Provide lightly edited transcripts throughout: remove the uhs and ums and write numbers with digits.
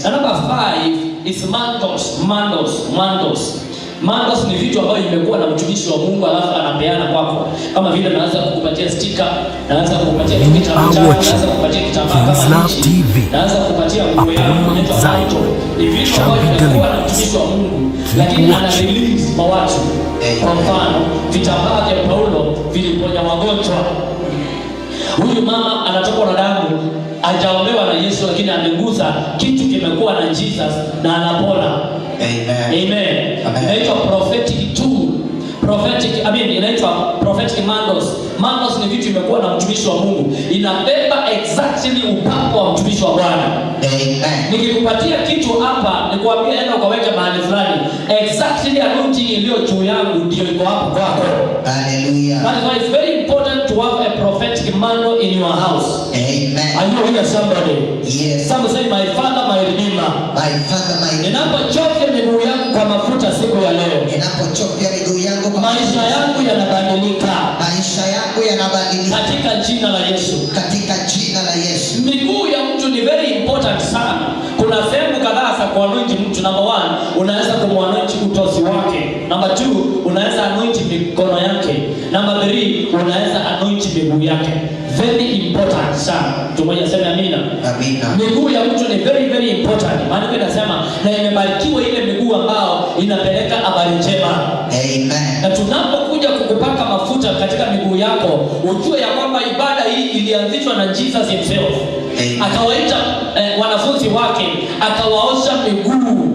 And number 5 is mandos. Mandos ni vitu ambavyo imekuwa na mtumishi wa Mungu alafu anapeana kwako. Kama vile naanza kukupatia sticker, naanza kukupatia kitabu chako, naanza kukupatia kitambaa kama hichi, naanza kukupatia nguo yako inaitwa title. Ni vitu ambavyo imekuwa na mtumishi wa Mungu, lakini ana release kwa watu. Kwa mfano, vitambaa vya Paulo viliponya wagonjwa. Huyu mama anatokwa na damu, hajaombewa na Yesu, lakini amegusa kitu kimekuwa na Jesus na anapona. Amen. Inaitwa prophetic tool. Inaitwa prophetic mandos. Mandos ni vitu imekuwa na mtumishi wa Mungu, inabeba exactly upako wa mtumishi wa Bwana. Nikikupatia kitu hapa, nikwambia enda ukaweke mahali fulani, exactly anointing iliyo juu yangu ndio iko hapo kwako. Hallelujah. That is why it's very important to have a prophetic mantle in your house. Amen. Are you hearing somebody? Yes. Some say, my Father, my Redeemer. My Father, my Redeemer. Ninapochovya miguu yangu kwa mafuta siku ya leo, ninapochovya miguu yangu kwa maisha yangu yanabadilika. Maisha yangu yanabadilika katika jina la Yesu. Katika jina la Yesu. Miguu ya mtu ni very important sana. Kuna sehemu kadhaa za kuanointi mtu. Number 1, unaweza kumwanointi utosi wake. Number 2, unaweza anointi mikono yake. Number 3, unaweza anointi miguu yake. Very important sana. Tumoja sema amina. Amina. Miguu ya mtu ni very very important. Maana inasema na imebarikiwa ile miguu ambao inapeleka habari njema. Amen. Na tunapokuja kukupaka mafuta katika miguu yako, ujue ya kwamba ibada hii ilianzishwa na Jesus himself. Akawaita wanafunzi wake, akawaosha miguu.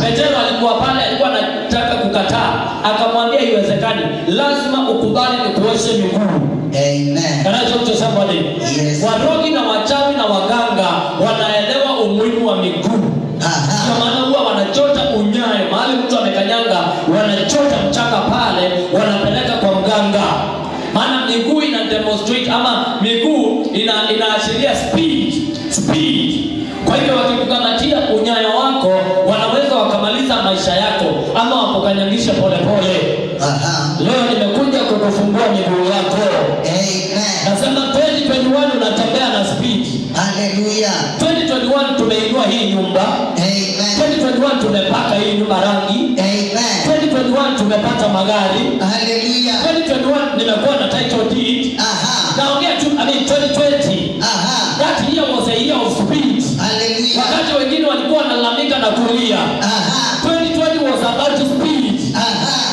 Petero alikuwa pale, alikuwa anataka kukataa, akamwambia iwezekani, lazima ukubali nikuoshe miguu. Amen. Can I talk to somebody? Yes. Warogi na wachawi na waganga wanaelewa umuhimu wa miguu. Kwa maana huwa wanachota unyayo mahali mtu amekanyanga, wanachota mchanga pale, wanapeleka kwa mganga. Maana miguu ina demonstrate ama miguu inaashiria speed. Kwa hivyo wakikukamatia unyayo wako, wanaweza wakamaliza maisha yako ama wakukanyangisha polepole. Leo nimekuja kukufungua miguu yako. Amen. Nasema 2021 unatembea na speed. Hallelujah. 2021 tumeinua hii nyumba. Amen. 2021 tumepaka hii nyumba rangi. Amen. 2021 tumepata magari. Hallelujah. 2021 nimekuwa na title deed. Naongea tu 2020. That year was a year of speed. Hallelujah. Wakati wengine walikuwa wanalalamika na kulia. 2020 was about speed.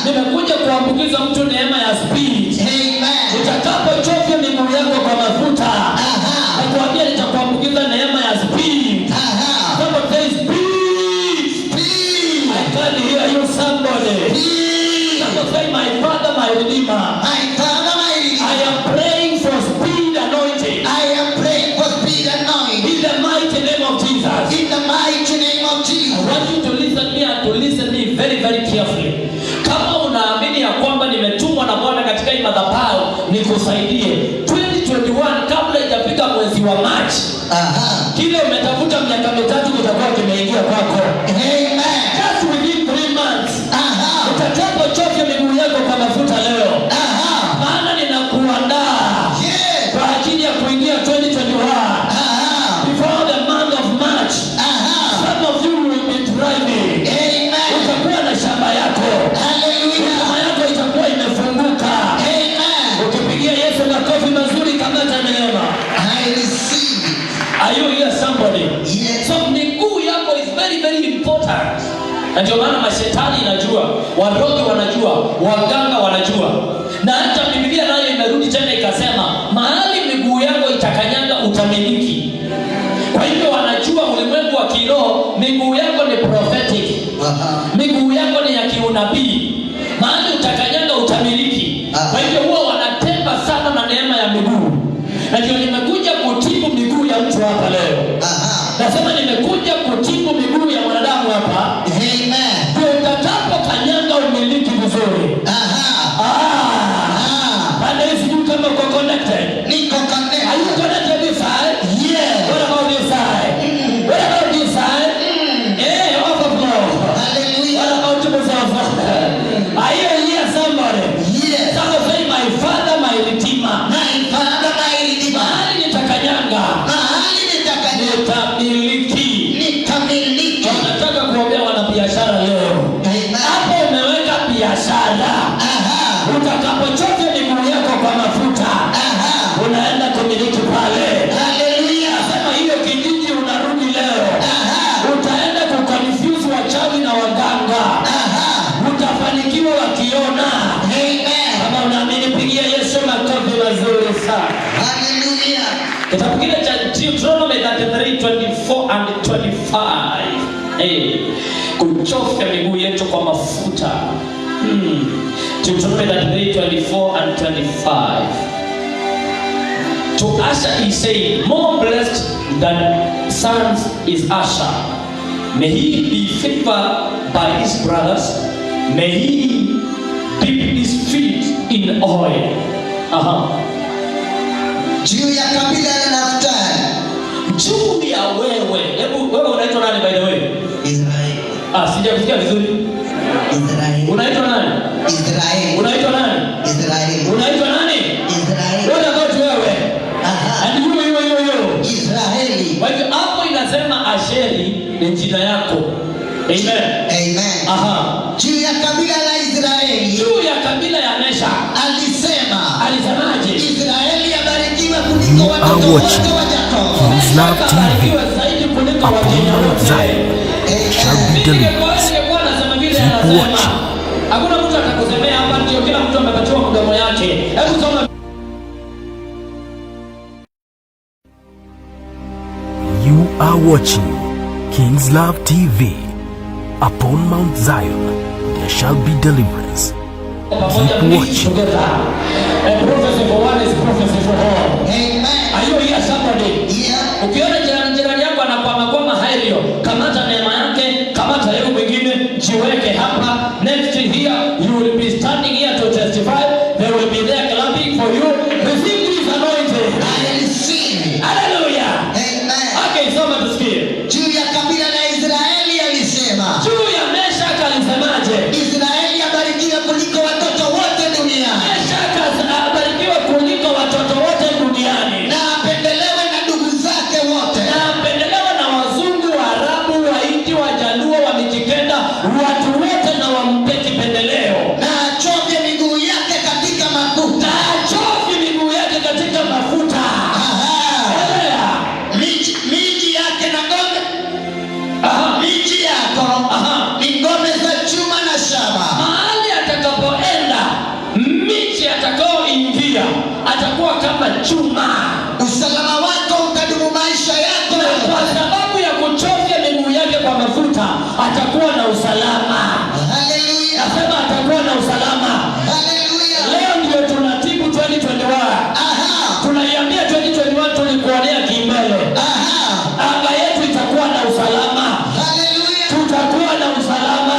Nimekuja kuambukiza mtu neema ya speed. Amen. Utakapochovya miguu yako kwa mafuta, nakuambia nitakuambukiza neema ya speed. Somebody say speed. I can't hear you somebody. Somebody say, my Father, my Redeemer. My Father, my Redeemer. I am praying for speed anointing. I am praying for speed anointing. In the mighty name of Jesus. In the mighty name of Jesus. I want you to listen me and to listen me very very carefully. Kama unaamini ya kwamba nimetumwa na Bwana katika hii madhabahu nikusaidie 2021 kabla haijafika mwezi wa March, kile umetafuta miaka mitatu kitakuwa kimeingia kwako. Amen. Just within 3 months. Utakapochofya miguu yako kwa mafuta leo, maana ninakuandaa kwa ajili ya kuingia 2021 before the month of March. Some of you will be driving. Amen. Utakuwa na shamba yako. Hallelujah. Shamba yako itakuwa imefunguka. Amen. Ukipigia Yesu makofi mazuri kama neema. I receive. Are you here somebody? Yes. So miguu yako is very very important. Na ndio maana mashetani inajua, warogi wanajua, waganga wanajua. Na hata Biblia nayo imerudi tena ikasema, mahali miguu yako itakanyanga utamiliki. Kwa hivyo wanajua ulimwengu wa kiroho, miguu yako ni prophetic. Miguu yako ni ya kiunabii. Mahali utakanyanga utamiliki. Kwa hivyo huwa wanatemba sana na neema ya miguu. Na ndio nimekuja kutibu miguu ya mtu hapa leo. Nasema nimekuja kutibu miguu ya mwanadamu hapa. Amen. Ndio utakapo kanyanga umiliki vizuri. Bado sijui kama uko connected. Niko connected. Are you connected this side? Yeah. What about this side? What about this side? Overflow. Hallelujah. What about you, are you here somebody? Yes. Somebody say, my Father, my Redeemer. My Father, my Redeemer. Mahali nitakanyanga. Mahali nitakanyanga. Nitamiliki. Hallelujah. Kitabu kile cha Deuteronomy 33:24 and 25. Kuchofya miguu yetu kwa mafuta. Deuteronomy 33:24 and 25. To Asher he said, more blessed than sons is Asher. May he be favored by his brothers. May he dip his feet in oil. Juu ya kabila la Naftali. Juu ya wewe. Hebu wewe unaitwa nani by the way? Israeli. Sijakusikia vizuri. Israeli. Unaitwa nani? Israeli. Unaitwa nani? Israeli. Unaitwa nani? Israeli. What about wewe? And you. Israeli. Kwa hivyo hapo inasema Asheri ni jina yako. Amen. Amen. Juu ya kabila la Israeli. Juu ya kabila ya Mesha. Alisemaje? Israeli abarikiwe kuliko watoto wote wa Jacob. Kings Love TV. Upon Mount Zion shall be delivered. Keep watching. Hakuna mtu atakusemea hapa, ndio kila mtu amepatiwa mdomo yake. Hebu soma. You are watching Kings Love TV. Upon Mount Zion there shall be deliverance. Keep watching. A prophecy for one is prophecy for all. Amen. Are you here somebody? Yeah. Ukiona jirani yako anakwama hayo, kamata neema yake, kamata yeye mwingine, jiweke hapa. Next here you will be standing here to testify. They will be there clapping for you. Receive this anointing. I receive. Hallelujah. Amen. Okay, soma tusikie. Juu ya kabila la Israeli alisema. Juu ya Mesha alisemaje? Israeli abarikiwe kuliko watoto wote duniani. Mesha abarikiwe kuliko watoto wote duniani. Na apendelewe na ndugu zake wote. Na apendelewe na wazungu, Waarabu, Wahindi, Wajaluo, Wamijikenda, watu wote na wampe kipendeleo. Na achovye miguu yake katika mafuta. Na achovye miguu yake katika mafuta. Miji yake na ngome. Miji yako ni ngome za chuma na shaba. Mahali atakapoenda, miji atakaoingia atakuwa kama chuma. Usalama wako utadumu maisha yako. Na kwa sababu ya kuchovya miguu yake kwa mafuta, atakuwa na usalama. Hallelujah. Nasema atakuwa na usalama. Hallelujah. Leo ndio tunatibu 2021. Tunaiambia 2021 tulikuonea kimbele. Anga yetu itakuwa na usalama. Hallelujah. Tutakuwa na usalama.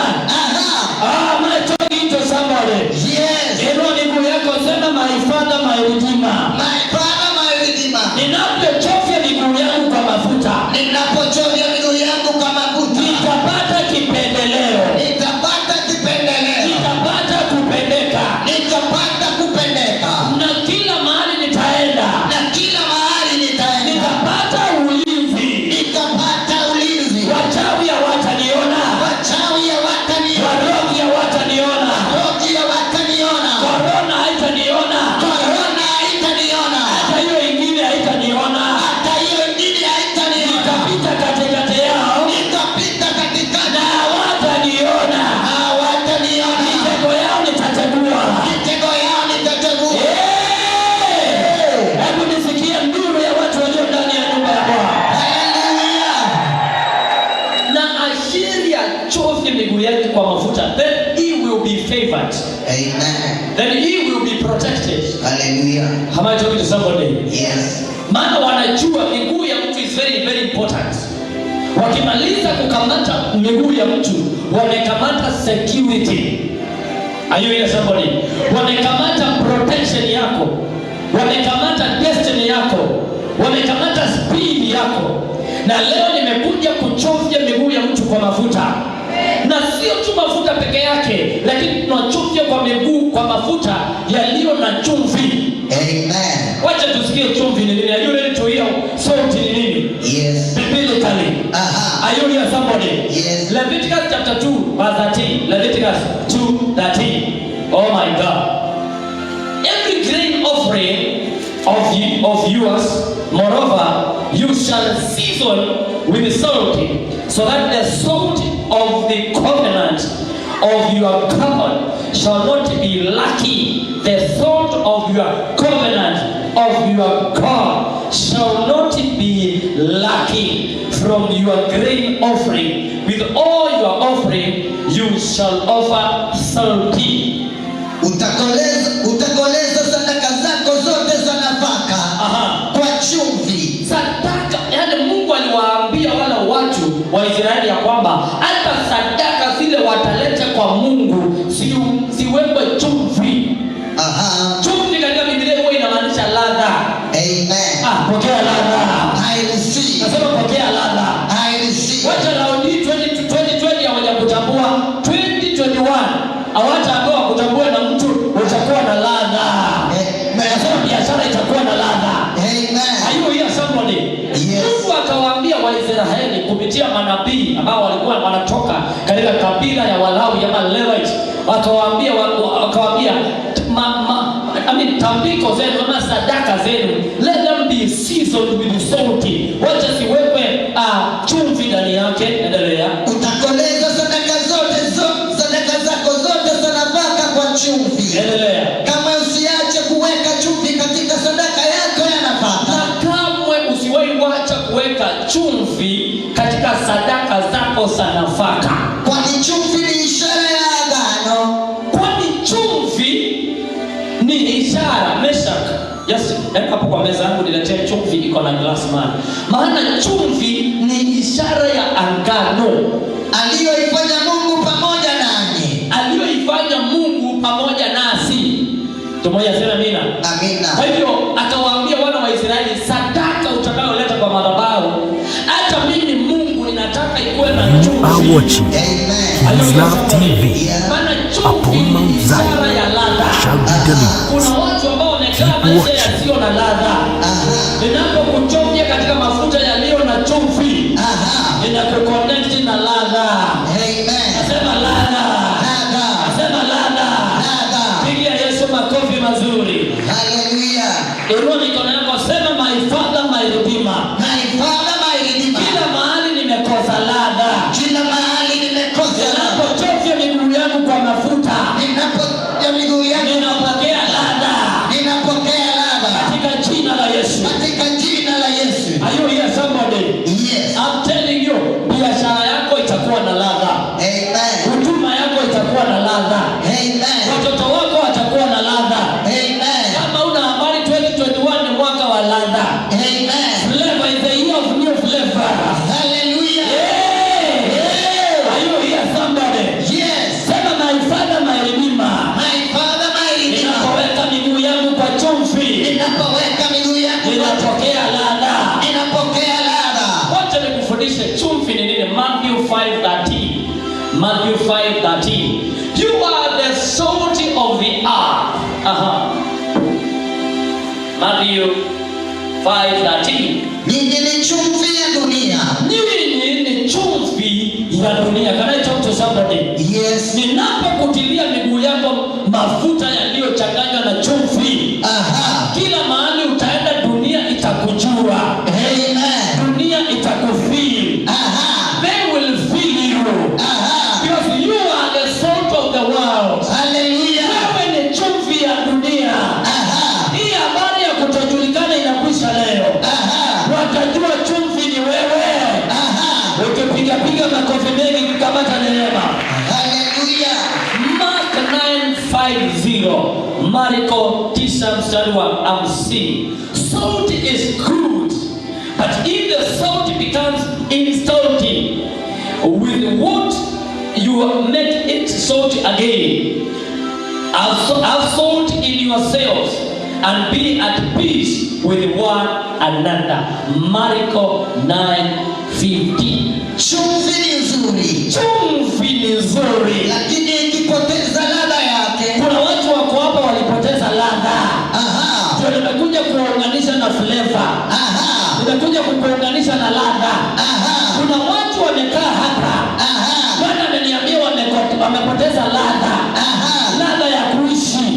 Am I talking to somebody? Yes. Inua miguu yako, sema my father, my redeemer. My father, my redeemer. Ninapochovya miguu yangu kwa mafuta, Ninapochovya miguu yangu kwa mafuta, nitapata kipendeleo. nitapata kipendeleo. Nitapata kupendeka. Nitapata kupendeka. Na kila mahali nitaenda, Na kila mahali nitaenda. nitapata ulinzi. Nitapata ulinzi. Wachawi hawataniona. Wachawi hawataniona. Warogi hawataniona. Warogi hawataniona. Korona haitaniona. Korona haitaniona. Hata hiyo ingine haitaniona. Hata hiyo ingine haitaniona. Nitapita katikati yao. Nitapita katikati. Na hawataniona. Hawataniona. Mitego yao nitategua. Mitego yao nitategua. Hebu nisikie nduru ya watu walio ndani ya nyumba ya Bwana. Hallelujah. Na Asheri achovye miguu yake kwa mafuta, then he will be favored. Amen. Then he will be protected. Hallelujah. Am I talking to somebody? Yes. Maana wanajua miguu ya mtu is very very important. Wakimaliza kukamata miguu ya mtu, wamekamata security. Are you here somebody? Wamekamata protection yako. Wamekamata destiny yako. Wamekamata speed yako. Na leo nimekuja kuchovya miguu ya mtu kwa mafuta. Na sio tu mafuta peke yake, lakini tunachovya kwa miguu kwa mafuta yaliyo na chumvi. Amen. Wacha tusikie chumvi ni nini. Are you ready to hear salt ni nini? Yes. Biblically. Are you here somebody? Yes. Leviticus chapter 2 verse 13. Leviticus 2:13. Oh my God. Every grain offering of yours, moreover, you shall season with salt, so that the salt of the covenant of your God shall not be lacking. The salt of your covenant of your God shall not be lacking from your grain offering. With all your offering you shall offer salty. Utakoleza sadaka zako zote za nafaka kwa chumvi. Sadaka, yani Mungu aliwaambia wala watu wa Israeli ya kwamba hata sadaka zile wataleta kwa Mungu ziwekwe chumvi. Chumvi katika Biblia huwa inamaanisha ladha. Amen. Pokea ladha. I receive. Nasema pokea ladha. I receive. Wacha raundi 2020 hawajakutambua. 2021 hawataambiwa kutambua na mtu utakuwa na ladha. Nasema biashara itakuwa na ladha. Amen. Are you here somebody? Yes. Mungu akawaambia Waisraeli kupitia manabii ambao walikuwa wanatoka katika kabila ya Walawi ama Levite. Akawaambia tambiko zenu kama sadaka zenu, let them be seasoned with salt. Wacha siwekwe chumvi ndani yake. Endelea. Utakoleza sadaka zako zote za nafaka kwa chumvi. Endelea. Kama usiache kuweka chumvi katika sadaka yako ya nafaka. Na kamwe usiwahi wacha kuweka chumvi katika sadaka zako za nafaka. Kwani chumvi ni ishara ya agano. Kwani chumvi ni ishara. Meshak, yes, hapo kwa meza yangu niletee chumvi iko na glass man. Maana chumvi ni ishara ya agano aliyoifanya Mungu pamoja nanyi. Aliyoifanya Mungu pamoja nasi. Tumoja sema amina. Amina. Kwa hivyo akawaambia wana wa Israeli, sadaka utakayoleta kwa madhabahu, hata mimi Mungu ninataka ikuwe na chumvi. You are watching Kings Love TV. Upon Mount Zion shall be delivered. Kuna watu ambao wanakaa maisha yasiyo na ladha. Ninapokuchovya katika mafuta yaliyo na chumvi, ninakuconnect na ladha. Amen. Nasema ladha. Nasema ladha. Pigia Yesu makofi mazuri. Hallelujah. Inua mikono yako, sema my Father, my Redeemer. My Father, my Redeemer. Kila mahali nimekosa ladha. Kila mahali nimekosa ladha. Ninapochovya miguu yangu kwa mafuta, ninapochovya miguu yangu, ninapokea ladha. Ninapokea ladha. Katika jina la Yesu. Katika jina la Yesu. Are you here somebody? Yes. I'm telling you, biashara yako itakuwa na ladha. Amen. Huduma yako itakuwa na ladha. Amen. Watoto wako watakuwa na ladha. Amen. Kama una habari 2021 ni mwaka wa ladha. Amen. Flavor is the year of new flavor. Hallelujah. Yeah. Are you here somebody? Yes. Sema my Father, my Redeemer. My Father, my Redeemer. Ninapoweka miguu yangu kwa chumvi, ninapoweka miguu yangu, ninapokea ladha. Ninapokea ladha. Wacha nikufundishe chumvi ni nini. Matthew 5:13. Matthew 5:13. You are the salt of the earth. Matthew 5:13. Ninyi ni chumvi ya dunia. Nyinyi ni chumvi ya dunia. Can I talk to somebody? Yes. Ninapokutilia miguu yako mafuta yaliyochanganywa na chumvi, kila mahali utaenda dunia itakujua. Amen. Dunia itakufeel. They will feel you. Because you are the salt of the world. Hallelujah. Wewe ni chumvi ya dunia. Hii habari ya kutojulikana inakwisha leo. Watajua chumvi ni wewe. Ukipiga makofi mengi kama neema. Hallelujah. Mark 9:50. Marko 9 mstari wa 50. Salt is good, but if the salt becomes insalty, with what you make it salt again. Have salt in yourselves and be at peace with one another. Marko 9:50. Chumvi ni nzuri. Chumvi ni nzuri, lakini ikipoteza ladha yake. Kuna watu wako hapa walipoteza ladha. Ndio nimekuja kuunganisha na flavor. Nimekuja kukuunganisha na ladha. Kuna watu wamekaa hapa. Bwana ameniambia wamepoteza ladha. Ladha ya kuishi.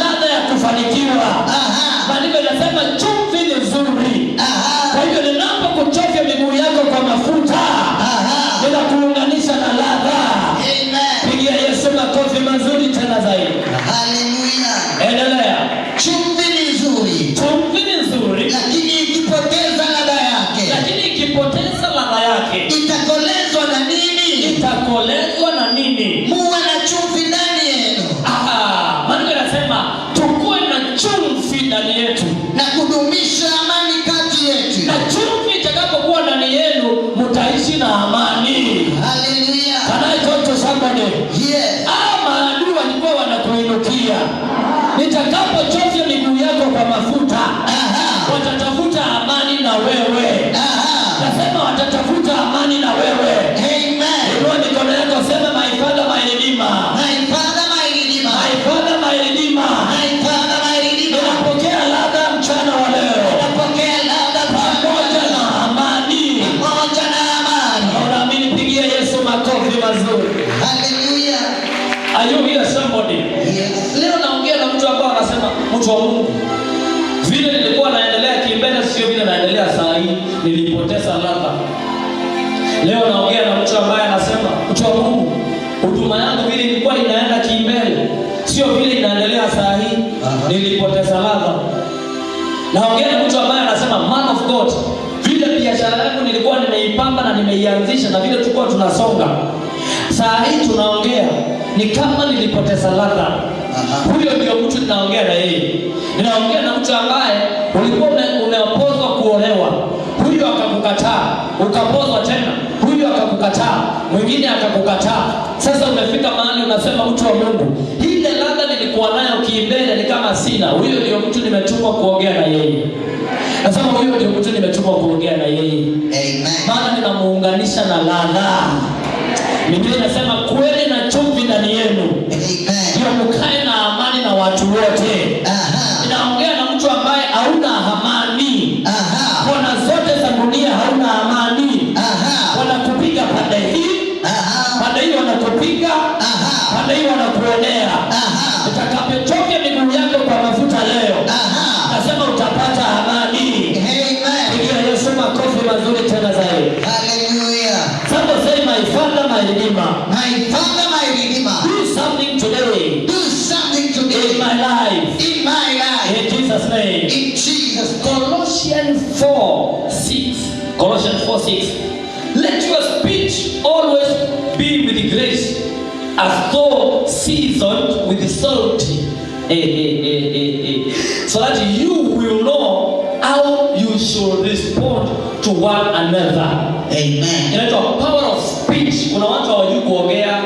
Ladha ya kufanikiwa. Maandiko yanasema chumvi ni nzuri. Kwa hivyo ninapokuchovya miguu yako kwa mafuta, wewe. Nasema watatafuta amani na wewe. Amen. Inua mikono yako, sema my Father, my Redeemer. My Father, my Redeemer. My Father, my Redeemer. My Father, my Redeemer. Ninapokea ladha mchana wa leo. Ninapokea ladha pamoja na amani. Pamoja na amani. Unaamini? Pigia Yesu makofi mazuri. Hallelujah. Are you here somebody? Yes. Leo naongea na mtu ambaye anasema mtu wa Mungu, vile nilikuwa naendelea kimbele sio vile naendelea saa hii, nilipoteza ladha. Leo naongea na mtu ambaye anasema mtu wa Mungu, huduma yangu vile ilikuwa inaenda kimbele sio vile inaendelea saa hii, nilipoteza ladha. Naongea na mtu ambaye anasema man of God, vile biashara yangu nilikuwa nimeipamba na nimeianzisha na vile tulikuwa tunasonga, saa hii tunaongea ni kama nilipoteza ladha. Huyo ndio mtu ninaongea na yeye. Ninaongea na mtu ambaye ulikuwa umeopozwa kuolewa, huyo akakukataa, ukapozwa tena, huyo akakukataa, mwingine akakukataa. Sasa umefika mahali unasema mtu wa Mungu, ile ladha nilikuwa nayo kimbele ni kama sina. Huyo ndio mtu nimetumwa kuongea na yeye. Nasema huyo ndio mtu nimetumwa kuongea na yeye. Amen. Maana ninamuunganisha na ladha. Biblia inasema kweli na chumvi ndani yenu. Amen. Ndio mkae na amani na watu wote. Ninaongea na mtu ambaye hauna amani. Kona zote za dunia hauna amani. Wanakupiga pande hii, pande hii wanakupiga, pande hii wanakuonea. Utakapotoke miguu yako kwa mafuta leo, nasema utapata amani. Amen. Pigia Yesu makofi mazuri tena zaidi. Hallelujah. Somebody say my Father, my Redeemer. My Father, my Redeemer. Do something today. Do something today In my life. In my life. In Jesus' name. In Jesus' name. Colossians 4:6. Colossians 4:6. Let your speech always be with grace, as though seasoned with salt, so that you will know how you should respond to one another. Amen. Inaitwa power of speech. Kuna watu hawajui kuongea.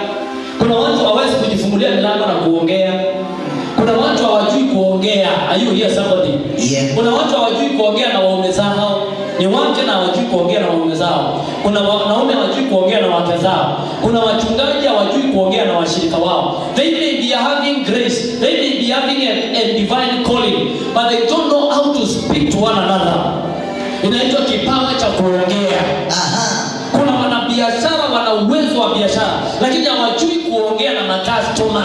Kuna watu hawawezi kujifungulia milango na kuongea. Kuna watu hawajui kuongea. Are you here somebody? Yeah. Kuna watu hawajui kuongea na waume zao. Ni wake na hawajui kuongea na waume zao. Kuna wanaume hawajui kuongea na wake zao. Kuna wachungaji hawajui kuongea na washirika wao. They may be having grace. They may be having a divine calling, but they don't know how to speak to one another. Inaitwa kipawa cha kuongea. Kuna wanabiashara wana uwezo wa biashara, lakini hawajui kuongea na makastoma.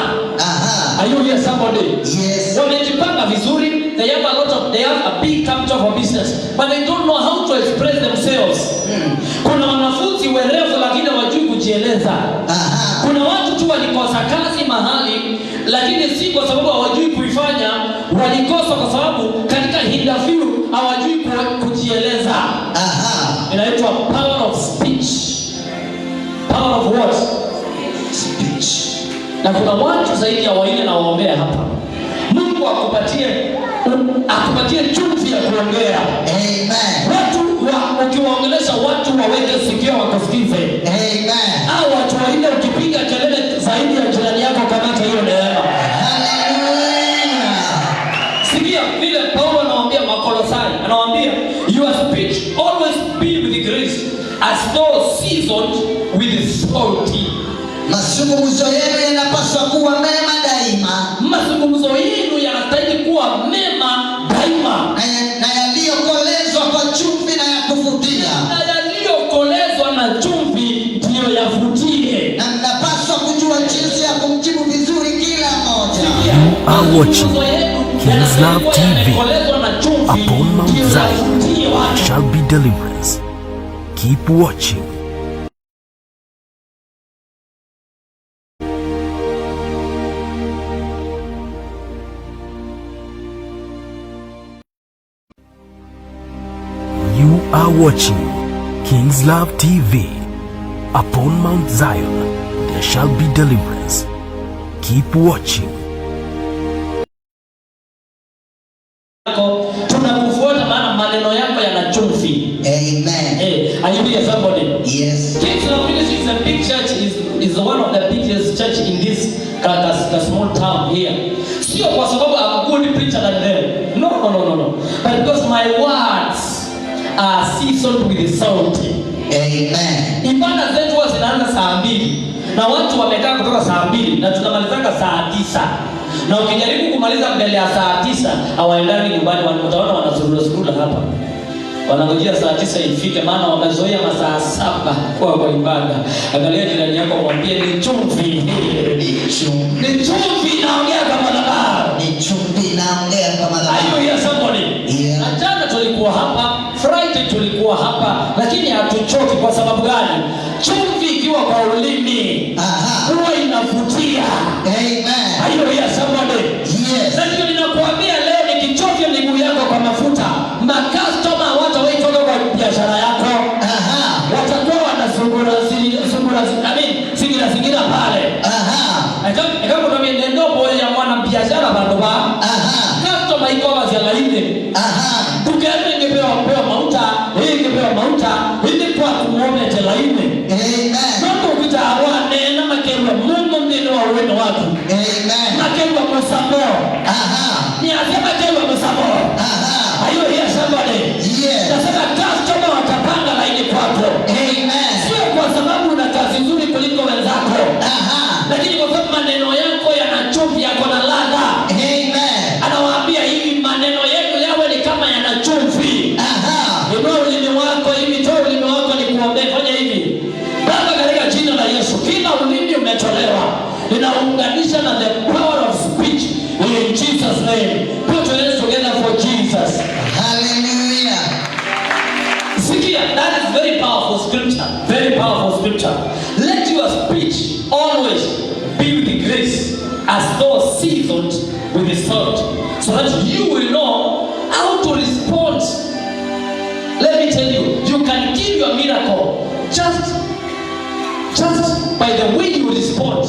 Are you here somebody? Yes. Wamejipanga vizuri, they have a big capital for business, but they don't know how to express themselves. Kuna wanafunzi werevu lakini hawajui kujieleza. Kuna watu tu walikosa kazi mahali, lakini si kwa sababu hawajui kuifanya, walikosa kwa sababu katika interview hawajui kujieleza. Inaitwa power of speech. Power of what? Speech. Na kuna watu zaidi ya waine na waombea hapa. Mungu akupatie chumvi ya kuongea. Amen. Watu ukiwaongelesha watu waweke sikio wakusikize. Amen. Au watu waine ukipiga kelele zaidi ya jirani yako kamata hiyo neema. Hallelujah. Sikia vile Paulo anawaambia Wakolosai, anawaambia your speech always be with grace, as though seasoned with salt. Mazungumzo yenu yanapaswa kuwa mema daima. Mazungumzo yenu yanastahili kuwa mema daima. Na yaliyokolezwa kwa chumvi na ya kuvutia. Na yaliyokolezwa na chumvi ndiyo yavutie. Na mnapaswa kujua jinsi ya kumjibu vizuri kila mmoja. You are watching King's Love TV. Upon Mount Zion there shall be deliverance. Keep watching. You are watching King's Love TV. Upon Mount Zion there shall be deliverance. Keep watching. Tunakufuata maana maneno yako yana chumvi. Amen. Are you here somebody? Yes. King's Love Ministry is a big church, is one of the biggest church in this the small town here. Sio kwa sababu I'm a good preacher than them. No. But because my words are seasoned with salt. Amen. Ibada zetu huwa zinaanza saa 2 na watu wamekaa kutoka saa 2 na tunamalizanga saa 9. Na ukijaribu kumaliza mbele ya saa 9 hawaendani nyumbani, utaona wanazurura hapa. Wanangojea saa 9 ifike, maana wamezoea masaa 7 kwa ibada. Angalia jirani yako, mwambie ni chumvi. Ni chumvi naongea kama madhabahu. Ni chumvi naongea kama madhabahu. Hallelujah somebody. Yeah. Na jana tulikuwa hapa, Friday tulikuwa hapa, lakini hatuchoki. Kwa sababu gani? Chumvi ikiwa kwa ulimi huwa inavutia. Amen. Hallelujah somebody. Yes. Na ndio ninakuambia leo, nikichovya miguu yako kwa mafuta, makastoma hawatawaitoka kwa biashara yako. Watakuwa wanazungura zingira pale. Kama kuna ndio boy ya mwana biashara bado ba. Customer iko wazi laini. Tukeni ngepewa mauta, ngepewa mauta, ili kwa kumwombe laini. Amen. Ndio kitawa nena makelwa Mungu ndio waweno watu. Amen. Makelwa msamo. Ni asema kelwa msamo. Hayo ya somebody. Yes. Nasema customer watapanga laini kwako. Amen. Sio kwa sababu una kazi nzuri kuliko wenzako. Lakini kwa sababu maneno yako yana chumvi, yako na ladha. Amen. Anawaambia hivi, maneno yenu yawe ni kama yana chumvi. Inua ulimi wako hivi, toa ulimi wako nikuombee. Fanya hivi. Baba, katika jina la Yesu, kila ulimi umetolewa, ninaunganisha na the power of speech in Jesus name. Put your hands together for Jesus. Hallelujah. Sikia, that is very powerful scripture. Very powerful scripture. Let your speech always be with grace, as though seasoned with the salt, so that you will know how to respond. Let me tell you, you can give your miracle just by the way you respond.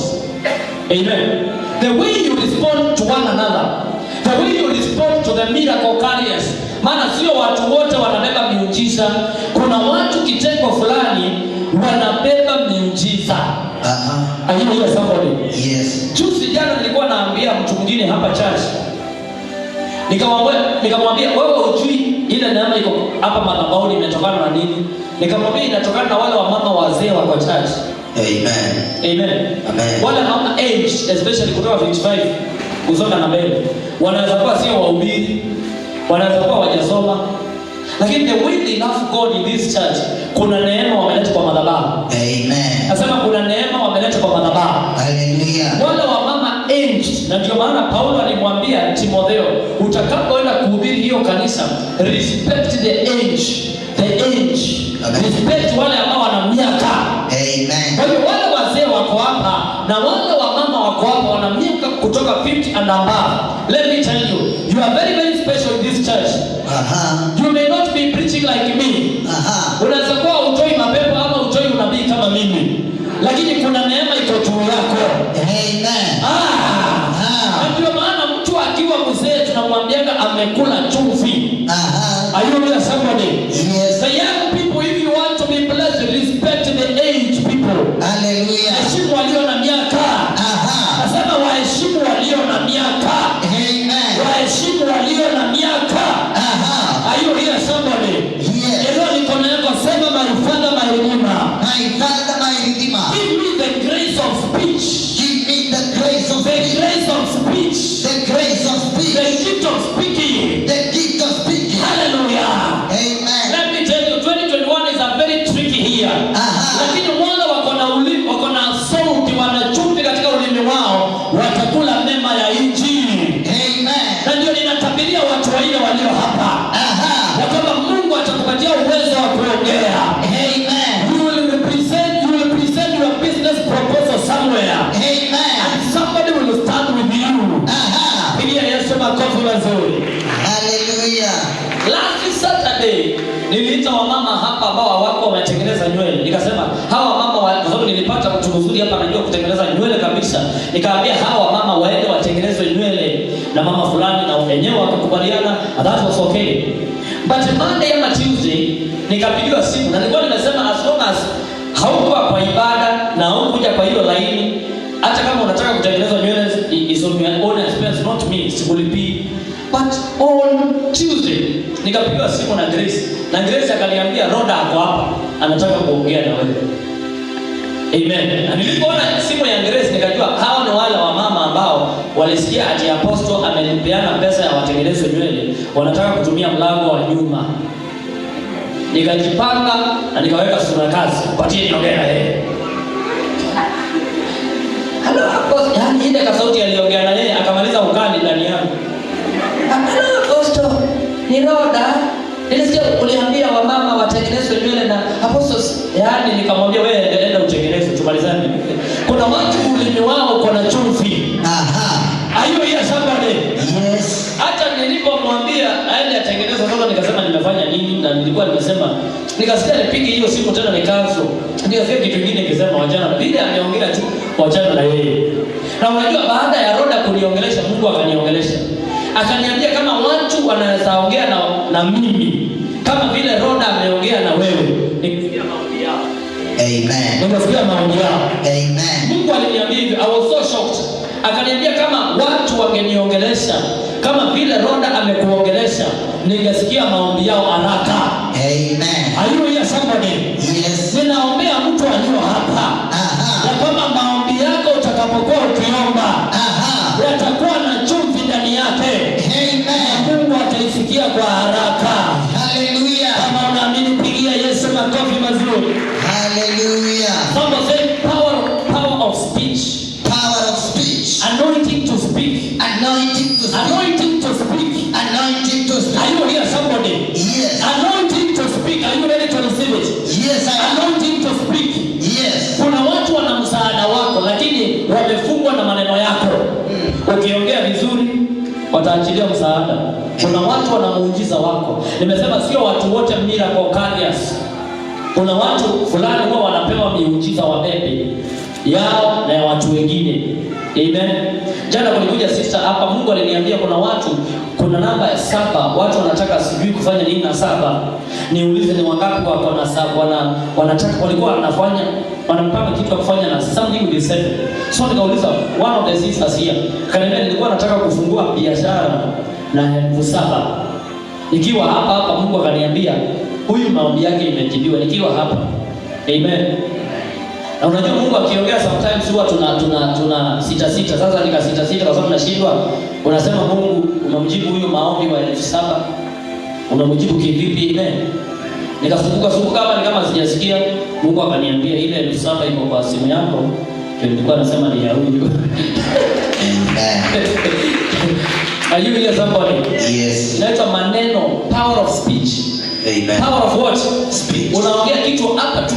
Amen. The way you respond to one another, the way you respond to the miracle carriers. Maana sio watu wote wanabeba miujiza. Kuna watu kitengo fulani wanabeba miujiza. Hallelujah somebody. Yes. Juzi jana nilikuwa naambia mtu mwingine hapa church. Nikamwambia wewe hujui ile neema iko hapa madhabahuni imetokana na nini? Nikamwambia inatokana na wale wamama wazee wa church. Amen. Amen. Amen. Wale mama age especially kutoka 55 kusonga na mbele. Wanaweza kuwa sio wahubiri, wanaweza kuwa hawajasoma, lakini the way they love God in this church, kuna neema wameleta kwa madhabahu. Amen. Nasema kuna neema wameleta kwa madhabahu. Hallelujah. Wale wa mama aged, na ndio maana Paulo alimwambia Timotheo, utakapoenda kuhubiri hiyo kanisa, respect the age. The age. Amen. Respect wale ambao wana miaka. Amen. Kwa hiyo wale wazee wako hapa na wale wamama wako hapa wana miaka kutoka 50 and above. Let me tell you, you are very very special in this church. You may not be preaching like me. Unaweza kuwa utoi mapepo ama utoi unabii kama mimi, lakini kuna neema iko juu yako. Amen. Ndio maana mtu akiwa mzee tunamwambianga amekula chumvi. Are you hearing somebody? Yes. The young people, if you want to be blessed, respect the age people. Hallelujah. Heshimu walio na miaka. Nasema waheshimu walio na miaka. Amen. Waheshimu walio na miaka. Are you hearing somebody? Yes. Ndio niko nako sema my father my redeemer. My Father, my Redeemer. Give me the grace of speech. Give me the grace of The grace of speech. The grace of speech. The gift of speaking. The gift of speaking. Hallelujah. Amen. Let me tell you, 2021 is a very tricky year. Lakini wale wako na ulimi, wako na sauti, wana chumvi katika ulimi wao, watakula mema ya injili. Amen. Na ndio ninatabiria watu waine walio hapa. Ya kwamba Mungu atakupatia uwezo wa kuongea. Amen. You will present your business proposal somewhere. Amen. And somebody will stand with you. Pigia Yesu makofi mazuri. Hallelujah. Last Saturday niliita wamama hapa ambao hawako wametengeneza nywele. Nikasema hawa mama kwa sababu nilipata mtu mzuri hapa anajua kutengeneza nywele kabisa. Nikaambia hawa mama waende watengenezwe nywele na mama fulani, na wenyewe wakakubaliana, and that was okay. But Monday ama Tuesday nikapigiwa simu na nilikuwa nimesema as long as haukuwa kwa ibada na haukuja kwa hiyo laini, hata kama unataka kutengeneza nywele is on your own expense, not me, sikulipii. But on Tuesday nikapigiwa simu na Grace, Na Grace akaniambia Roda ako hapa, anataka kuongea na wewe. Amen. Na nilipoona simu ya Grace nikajua hao ni wale wa mama ambao walisikia ati apostle amelipeana pesa ya watengeneze nywele, wanataka kutumia mlango wa nyuma. Nikajipanga na nikaweka sura kazi, patie niongee na yeye. Hello apostle, yani ile ka sauti aliongea na yeye akamaliza ukali ndani yangu. Hello apostle, ni Roda. Nilisikia uliambia wamama watengenezwe nywele na apostles. Yaani nikamwambia wewe enda utengeneze tumalizane. Kuna watu ulimi wao kuna chumvi. Aha. Ayo ya somebody. Yes. Hata nilipomwambia aende atengeneze sasa nikasema nimefanya nini na nilikuwa nimesema nikasikia nipige hiyo simu tena nikaanza. Nikasikia kitu kingine nikisema wajana na vile ameongelea tu wajana na yeye. Na unajua baada ya Roda kuniongelesha Mungu akaniongelesha. Akaniambia kama watu wanaweza ongea na mimi kama vile Roda ameongea na wewe, nikifikia maombi yao. Amen. Nikifikia maombi yao. Amen. Mungu aliniambia hivi, I was so shocked. Akaniambia kama watu wangeniongelesha kama vile Roda amekuongelesha, ningesikia maombi yao haraka. Amen. Are you here somebody? Yes. Ninaombea mtu aliyo hapa. Aha. Na kama maombi yako utakapokuwa ukiomba, Aha. yatakuwa na chumvi ndani yake. Amen. Mungu ataisikia kwa haraka. Hallelujah. Kama unaamini pigia Yesu makofi mazuri. Hallelujah. Somebody say power of speech. Power of speech. Anointing to speak. Anointing to speak. Anointing to speak. Anointing to speak. Are you here somebody? Yes. Anointing to speak. Are you ready to receive it? Yes, I am. Anointing to speak. Yes. Kuna watu wana msaada wako lakini wamefungwa na maneno yako. Ukiongea vizuri wataachilia msaada. Kuna watu wana muujiza wako. Nimesema sio watu wote miracle carriers. Kuna watu fulani huwa wanapewa miujiza wa bebe yao na ya watu wengine. Amen. Jana kulikuja sister hapa, Mungu aliniambia kuna namba ya 7, watu wanataka sijui kufanya nini na 7. Niulize ni wangapi wako na 7 wanataka walikuwa wanampanga kitu kufanya na something with 7. So nikauliza one of the sisters here. Kaniambia nilikuwa nataka kufungua biashara na 7,000. Nikiwa hapa Mungu akaniambia huyu maombi yake imejibiwa nikiwa hapa. Amen. Na unajua Mungu akiongea sometimes huwa tuna sita. Sasa nikasita kwa sababu nashindwa. Unasema Mungu unamjibu huyo maombi wa 7,000. Unamjibu kivipi? Amen. Nikasumbuka hapa ni kama sijasikia. Mungu akaniambia ile 7,000 iko kwa simu yako. Nilikuwa nasema ni ya huyu. Amen. Are you here somebody? Yes. Inaitwa maneno, power of speech. Amen. Power of what? Speech. Unaongea kitu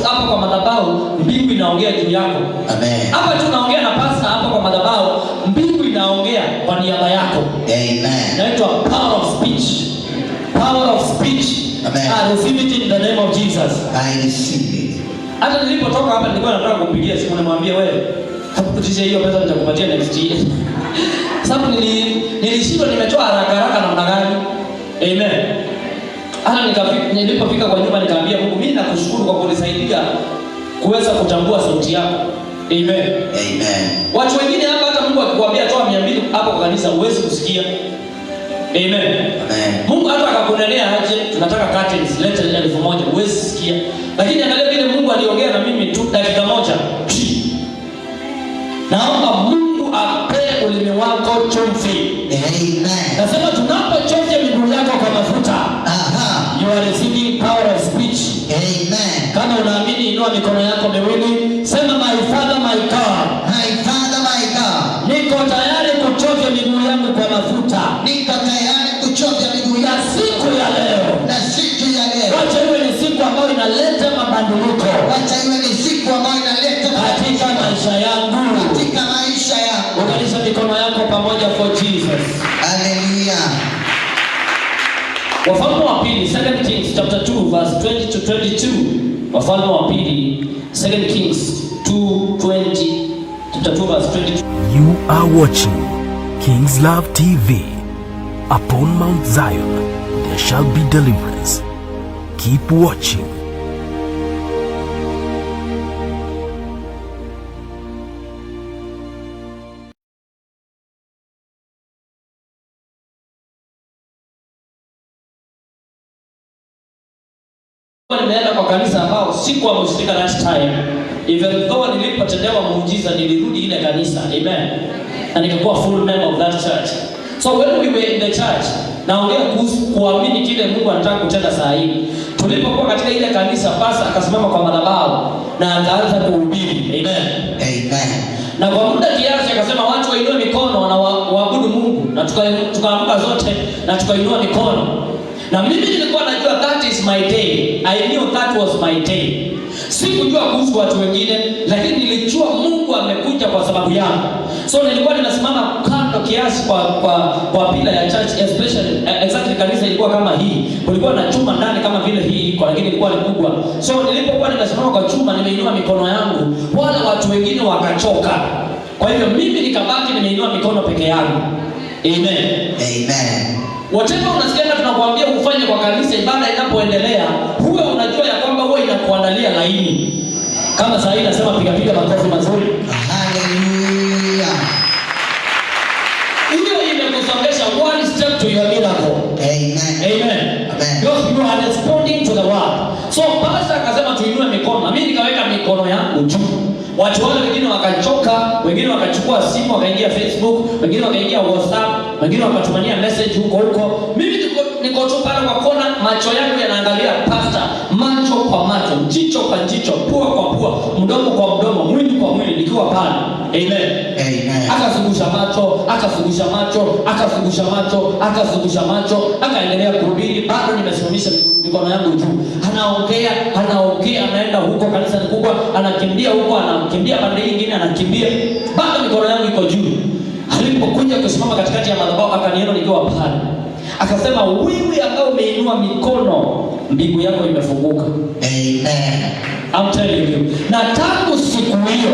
hapa kwa madhabahu, mbingu inaongea juu yako. Amen. Hapa tu unaongea na pasta hapa kwa madhabahu, mbingu inaongea kwa niaba yako. Amen. Inaitwa power of speech. Power of speech. Amen. I receive it in the name of Jesus. I receive it. Hata nilipotoka hapa nilikuwa nataka kumpigia simu nimwambie wewe, hakukutisha hiyo pesa nitakupatia next year. Sababu nilishindwa nimetoa haraka namna gani? Amen. Hata nilipofika kwa nyumba nikaambia Mungu, mimi nakushukuru kwa kunisaidia kuweza kutambua sauti yako. Amen. Amen. Watu wengine hapa hata Mungu akikwambia toa 200 hapo kwa kanisa huwezi kusikia. Amen. Amen. Mungu hata akakunenea aje tunataka curtains leta 1,000 huwezi sikia. Lakini angalia vile Mungu aliongea na mimi tu dakika moja. Naomba Mungu ape ulimi wako chumvi. Amen. Nasema tunapochovya miguu yako kwa mafuta. Aha. You are receiving power of speech. Amen. Kama unaamini inua mikono yako miwili, sema my father my God. My Father, my God. Niko tayari kuchovya miguu yangu kwa mafuta. Niko tayari kuchovya miguu Na yangu siku ya leo, na siku ya leo. wacha iwe ni siku ambayo inaleta mabadiliko Wacha iwe ni siku ambayo inaleta katika maisha yangu. katika maisha yangu. Unganisha mikono yako pamoja for Jesus. Hallelujah. Wafalme wa pili, 2 Kings chapter 2 verse 20 to 22. Wafalme wa pili, 2 Kings 2:20 chapter 2 verse 22. You are watching King's Love TV. Upon Mount Zion there shall be deliverance. Keep watching. Nimeenda kwa kanisa ambao sikuwa mshirika that time. Even though nilipotendewa muujiza nilirudi ile kanisa. Amen. Na nikakuwa full member of that church. So when we were in the church, naongea kuhusu kuamini kile Mungu anataka kutenda saa hii. Tulipokuwa katika ile kanisa, pastor akasimama kwa madhabahu na akaanza kuhubiri. Amen. Amen. Na kwa muda kiasi akasema watu wainue mikono na waabudu Mungu, na tukaamka zote na tukainua mikono. Na mimi nilikuwa najua that is my day. I knew that was my day. Sikujua kuhusu watu wengine, lakini nilijua Mungu amekuja kwa sababu yangu. So nilikuwa ninasimama kando kiasi kwa pila ya church, especially exactly kanisa ilikuwa kama hii. Kulikuwa na chuma ndani kama vile hii iko, lakini ilikuwa ni kubwa. So nilipokuwa ninasimama kwa chuma, nimeinua mikono yangu, wale watu wengine wakachoka. Kwa hivyo mimi nikabaki nimeinua mikono peke yangu. Amen. Amen. Whatever unasikia tunakuambia ufanye kwa kanisa, ibada inapoendelea, huwe unajua ya kwamba huwa inakuandalia laini. Kama saa hii nasema piga makofi mazuri. Hallelujah. Hiyo imekusongesha one step to your miracle. Amen. Amen. Amen. Because you are responding to the word. So pastor akasema tuinue mikono. Mimi nikaweka mikono yangu juu. Watu wale wengine wakachoka, wengine wakachukua simu wakaingia Facebook, wengine wakaingia WhatsApp, wengine wakatumania message huko. Mimi niko tu pale kwa kona, macho yangu yanaangalia pastor, macho kwa macho, jicho kwa jicho, pua kwa pua, mdomo kwa mdomo, mwili kwa mwili, nikiwa pale. Amen. Amen. Akazungusha macho, akaendelea kuhubiri, bado nimesimamisha mikono yangu juu. Anaongea, anaenda huko, kanisa ni kubwa, anakimbia huko, anakimbia pande nyingine, anakimbia, bado mikono yangu iko juu. Alipokuja kusimama katikati ya madhabahu, akaniona nikiwa pale. Akasema, wewe ambao umeinua mikono, mbingu yako imefunguka. Amen. I'm telling you. Na tangu siku hiyo,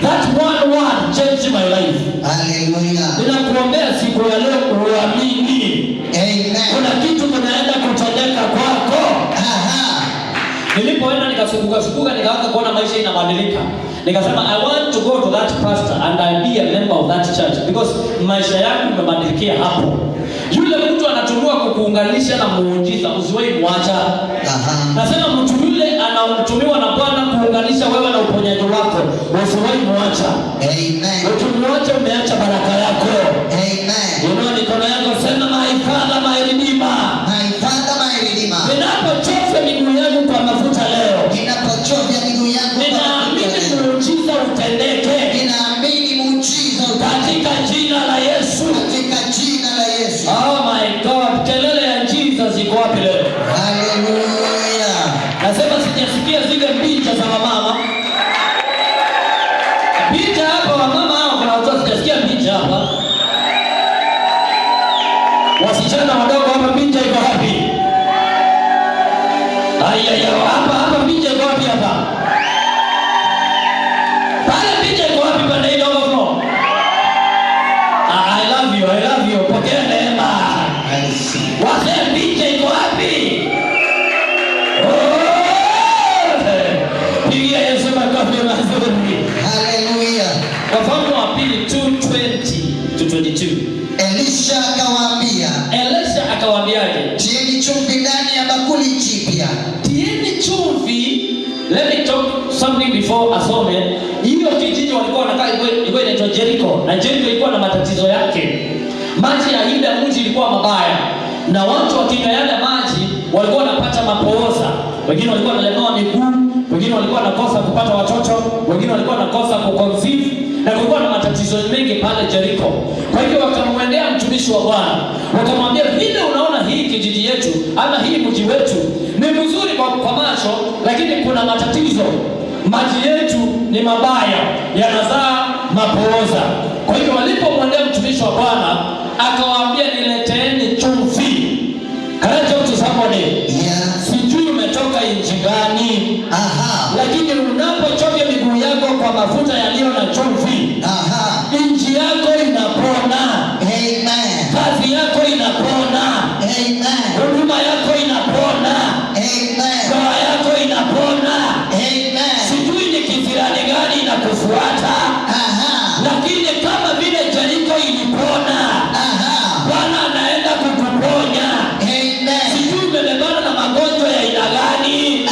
that one word changed my life. Hallelujah. Ninakuombea siku ya leo uamini. Amen. Kuna kitu kinaenda kutendeka kwako. Aha. Nilipoenda nikasumbuka nikaanza kuona maisha inabadilika. Nikasema I want to go to that pastor and I be a member of that church because maisha yangu yamebadilikia hapo. Yule mtu anatumwa kukuunganisha na muujiza, usiwahi muacha. Aha. Nasema mtu yule anatumiwa na Bwana kuunganisha wewe na uponyaji wako, usiwahi muacha. Amen. Ukimwacha umeacha baraka yako. Amen. Inua mikono yako, sema my Father, my Redeemer. My Father, my Redeemer. Ninapochovya miguu yangu kwa mafuta leo, Ninapochovya miguu yangu kwa ninaamini muujiza utendeke. Ninaamini muujiza Katika jina la Yesu. katika jina la Yesu. Oh my God, kelele ya Jesus iko wapi leo? Hallelujah. Nasema sijasikia zile picha za mama. Picha hapa wa mama hao, kuna watu sijasikia picha hapa. Wasichana wadogo hapa, picha iko wapi? Hapa picha iko wapi hapa? Pale picha iko wapi pale ile overflow? I love you. Pokea neema. I see. Wase picha iko wapi? Pigia Yesu makofi mazuri. Hallelujah. Wafalme wa pili 2:20-22. Elisha akawaambiaje? Tieni chumvi ndani ya bakuli jipya. Tieni chumvi. Let me talk something before asome. Hiyo kijiji walikuwa wanakaa ilikuwa inaitwa Jericho. Na Jericho ilikuwa na matatizo yake. Maji ya ile mji ilikuwa mabaya. Na watu wakinywa yale maji walikuwa wanapata mapooza. Wengine walikuwa wanalemewa miguu, wengine walikuwa wanakosa kupata watoto, wengine walikuwa wanakosa kuconceive, na kulikuwa na matatizo mengi pale Jericho. Kwa hivyo wakamwendea mtumishi wa Bwana. Wakamwambia, vile unaona hii kijiji yetu ama hii mji wetu ni mzuri kwa macho, lakini kuna matatizo. Maji yetu ni mabaya, yanazaa mapooza. Kwa hivyo walipomwendea mtumishi wa Bwana, akawaambia, nileteeni chumvi. Can I talk to somebody? Yeah. Sijui umetoka nchi gani. Aha. Lakini unapochovya miguu yako kwa mafuta yaliyo na chumvi, Aha. nchi yako inapona. Amen. Kazi yako inapona. Amen. Huduma yako inapona. Amen. Ndoa yako inapona. Amen. Sijui ni kisirani gani inakufuata. Aha. Lakini kama vile Jericho ilipona, Aha. Bwana anaenda kukuponya. Amen. Sijui umebebana na magonjwa ya aina gani.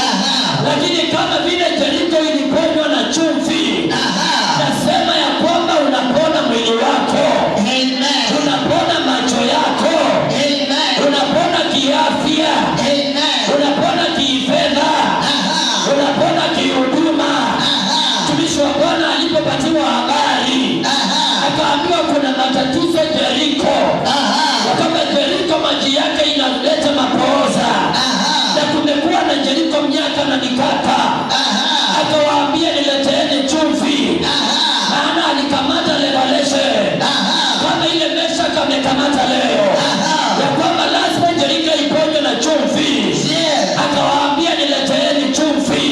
kunyaka na nikata. Akawaambia nileteeni chumvi. Maana alikamata revelation. Kama ile Meshaki amekamata leo. Ya kwamba lazima Jeriko iponywe na chumvi. Akawaambia nileteeni chumvi.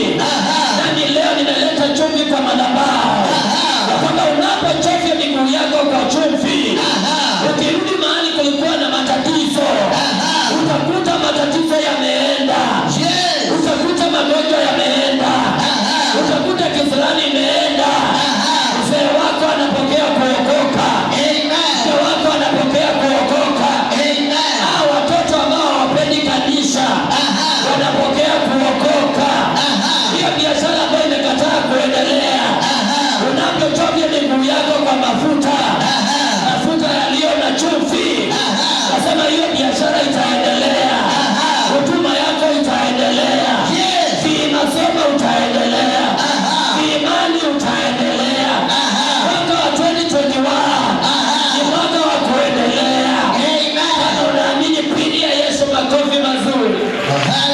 Nani leo nimeleta chumvi kwa madhabahu. Ya kwamba unapochovya miguu yako kwa chumvi, ukirudi mahali kulikuwa na matatizo, utakuta matatizo yameenda. Utakuta magonjwa yameenda. Utakuta kisirani imeenda. Mzee wako anapokea kuokoka. Mzee wako anapokea kuokoka. Watoto ambao hawapendi kanisa wanapokea kuokoka. Hiyo biashara ambayo imekataa kuendelea, unapochovya miguu yako kwa mafuta yaliyo na chumvi, nasema hiyo biashara itaendelea. Huduma yako itaendelea. Masomo utaendelea. Imani utaendelea. Mwaka wa 2021 ni mwaka wa kuendelea. Kama unaamini pigia Yesu makofi mazuri.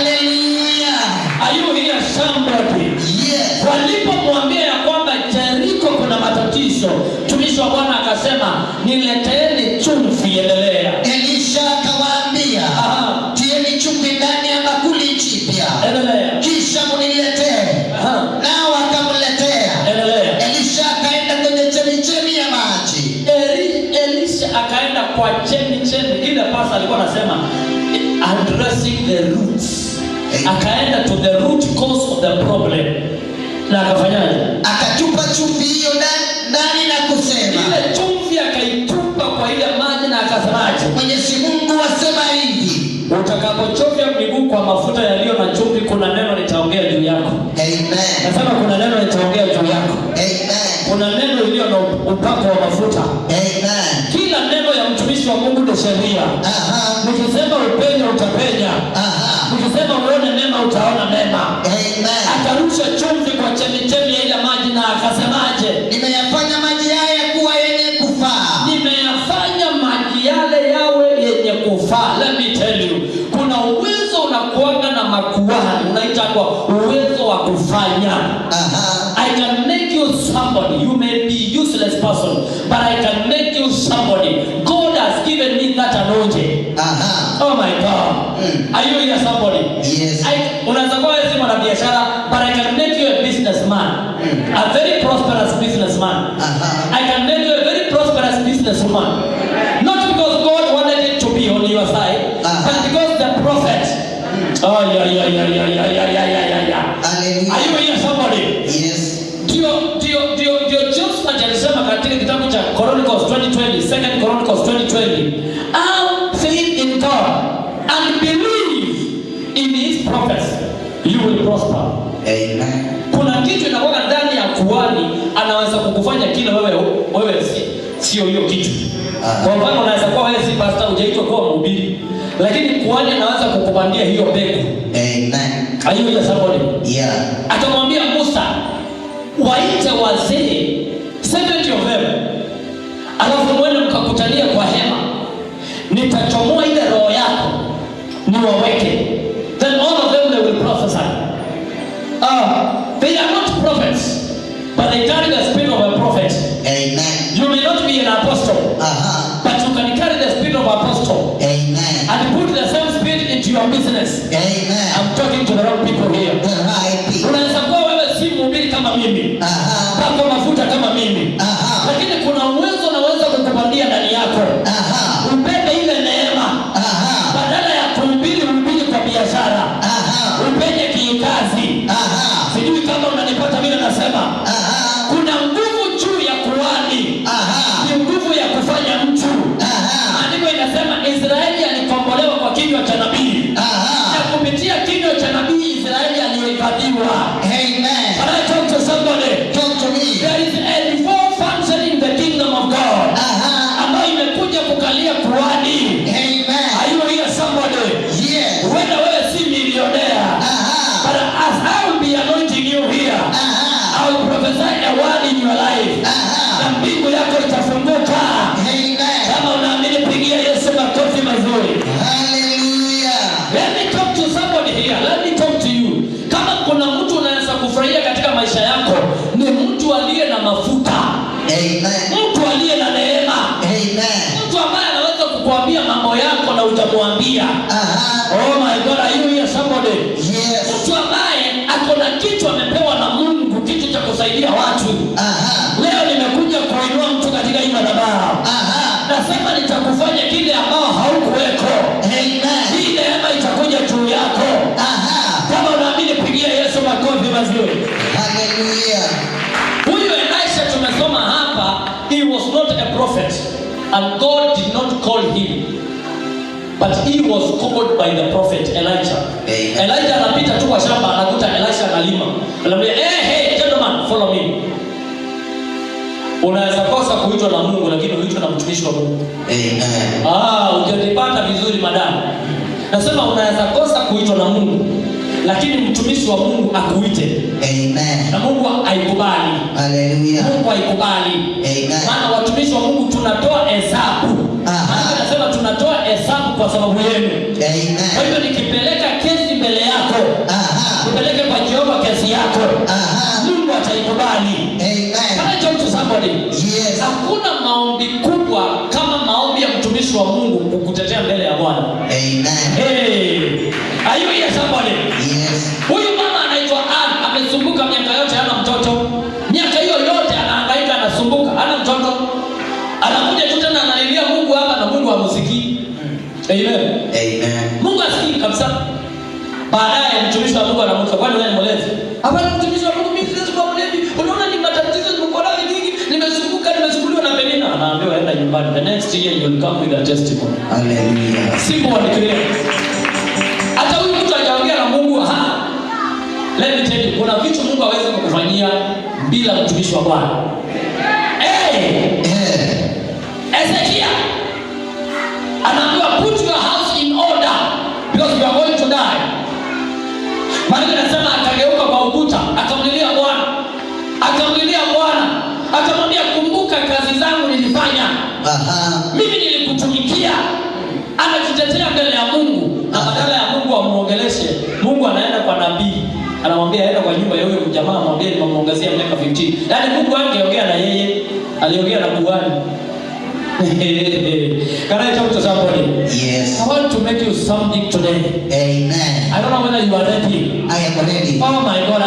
Hallelujah. Are you here somebody? Yes. Walipomwambia ya kwamba Jeriko kuna matatizo, mtumishi wa Bwana akasema nileteeni chumvi. Endelea. Elisha akawaambia, tieni chumvi ndani ya bakuli jipya. Endelea. Kisha mniletee. Nao akamletea. Endelea. Elisha akaenda kwenye chemichemi ya maji. Elisha akaenda kwa chemichemi. Ile pasa alikuwa anasema addressing the roots. Akaenda to the root cause of the problem. Na akafanyaje? Akatupa chumvi hiyo ndani na kusema. Ile chumvi akaitupa kwa ile maji na akasemaje? Mwenyezi Mungu asema hivi, utakapochovya miguu kwa mafuta yaliyo na chumvi, kuna neno nitaongea juu yako. Amen. Nasema kuna neno nitaongea juu yako. Amen. Kuna neno iliyo na upako wa mafuta. Amen. Kila neno ya mtumishi wa Mungu ni sheria. Nikisema upenya utapenya. Nikisema uone mema utaona mema. Amen. Akarusha chumvi kwa chemichemi ya ile maji na akasemaje? Nimeyafanya maji haya kuwa yenye kufaa. Nimeyafanya maji yale yawe yenye kufaa. Let me tell you, kuna uwezo unakuanga na makuhani, unaita kwa uwezo wa kufanya. I can make you somebody. You may be useless person, but I can make you somebody. God has given me that anointing. Oh my God. Are you here somebody? Yes. Unaweza kuwa wewe si mwanabiashara, but I can make you a businessman. A very prosperous businessman. I can make you a very prosperous businesswoman. Not because God wanted it to be on your side, but because the prophet. Oh yeah. Hallelujah. Are you here somebody? Yes. Dio Joshua alisema katika kitabu cha Chronicles 2020, Second Chronicles 2020, have faith in God and believe in his prophets, you will prosper. Amen. Kuna kitu inakuwa ndani ya kuhani, anaweza kukufanya kile wewe sio hiyo kitu. Kwa mfano unaweza kuwa wewe si pastor, hujaitwa kuwa mhubiri, lakini kuhani anaweza kukupandia hiyo mbegu. Amen. Are you here somebody? Yeah. Akamwambia Musa, waite wazee 70 of them, alafu mwende mkakutania kwa hema, nitachomoa ile roho yako niwaweke, then all of them they will prophesy. They are not prophets, but they carry the spirit of a prophet. Amen. You may not be an apostle, but you can carry the spirit of apostle. Amen. And put the same spirit into your business. Amen. I'm talking to the wrong people here. The right people. Unaweza kuwa wewe si mhubiri kama mimi, pako mafuta kama mimi, lakini kuna uwezo unaweza kukupandia ndani yako. Upende ile neema, badala ya kuhubiri kwa anasema nitakufanya kile ambao haukuweko. Amen. Hii neema itakuja juu yako. Kama unaamini pigia Yesu makofi mazuri. Hallelujah. Huyu Elisha tumesoma hapa, he was not a prophet and God did not call him, but he was called by the prophet Elijah. Amen. Elijah anapita tu kwa shamba, anakuta Elisha analima. Anamwambia, hey gentleman, follow me. Unaweza kosa kuitwa na Mungu lakini uitwe na mtumishi wa Mungu. Amen. Ujanipata vizuri madamu. Nasema unaweza kosa kuitwa na Mungu lakini mtumishi wa Mungu akuite. Amen. Na Mungu haikubali. Hallelujah. Mungu haikubali. Amen. Maana watumishi wa Mungu tunatoa hesabu. Maana nasema tunatoa hesabu kwa sababu yenu. Amen. Kwa hivyo nikipeleka kesi mbele yako, nipeleke kwa Jehova kesi yako, Mungu ataikubali. Amen. Can I talk to somebody? Yes. Hakuna maombi kubwa kama maombi ya mtumishi wa Mungu kukutetea mbele ya Bwana. Amen. Hey. Are you here somebody? Yes. Huyu mama anaitwa Ann, amesumbuka miaka yote hana mtoto. Miaka hiyo yote anahangaika, anasumbuka, hana mtoto. Anakuja tu tena analilia Mungu hapa na Mungu hamusikii. Amen. Amen. Mungu asikii kabisa. Baadaye mtumishi wa Mungu anamuuliza, kwani wewe ni mlevi? Hapana mtumishi wa Mungu, mimi siwezi kuwa mlevi. Unaona ni matatizo nimekuwa nayo nyingi, nimesumbuliwa na Penina. Anaambiwa enda nyumbani. The next year you will come with a testimony. Hallelujah. Simple and clear. Hata huyu mtu hajaongea na Mungu, let me tell you, kuna vitu Mungu hawezi kukufanyia bila mtumishi wa Bwana. Ezekiel anaambiwa put your house in order because you are going to die. Maandiko yanasema akageuka kwa ukuta, akamlilia Bwana. Akamwambia kumbuka kazi zangu nilifanya. Mimi nilikutumikia. Anajitetea mbele ya Mungu na badala ya Mungu amuongeleshe, Mungu anaenda kwa nabii. Anamwambia aenda kwa nyumba ya huyo jamaa, amwambie nimemuongezea miaka 15. Yaani Mungu angeongea na yeye, aliongea na kuhani. Can I talk to somebody? Yes. I want to make you something today. Amen. I don't know whether you are ready. I am ready. Oh my God.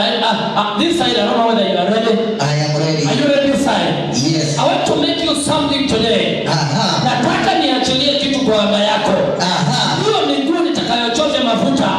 This side, I don't know whether you are ready. I am ready. Are you ready this side? Yes. I want to make you something today. Nataka niachilie kitu kwa anga yako. Hiyo miguu nitakayochosha mafuta.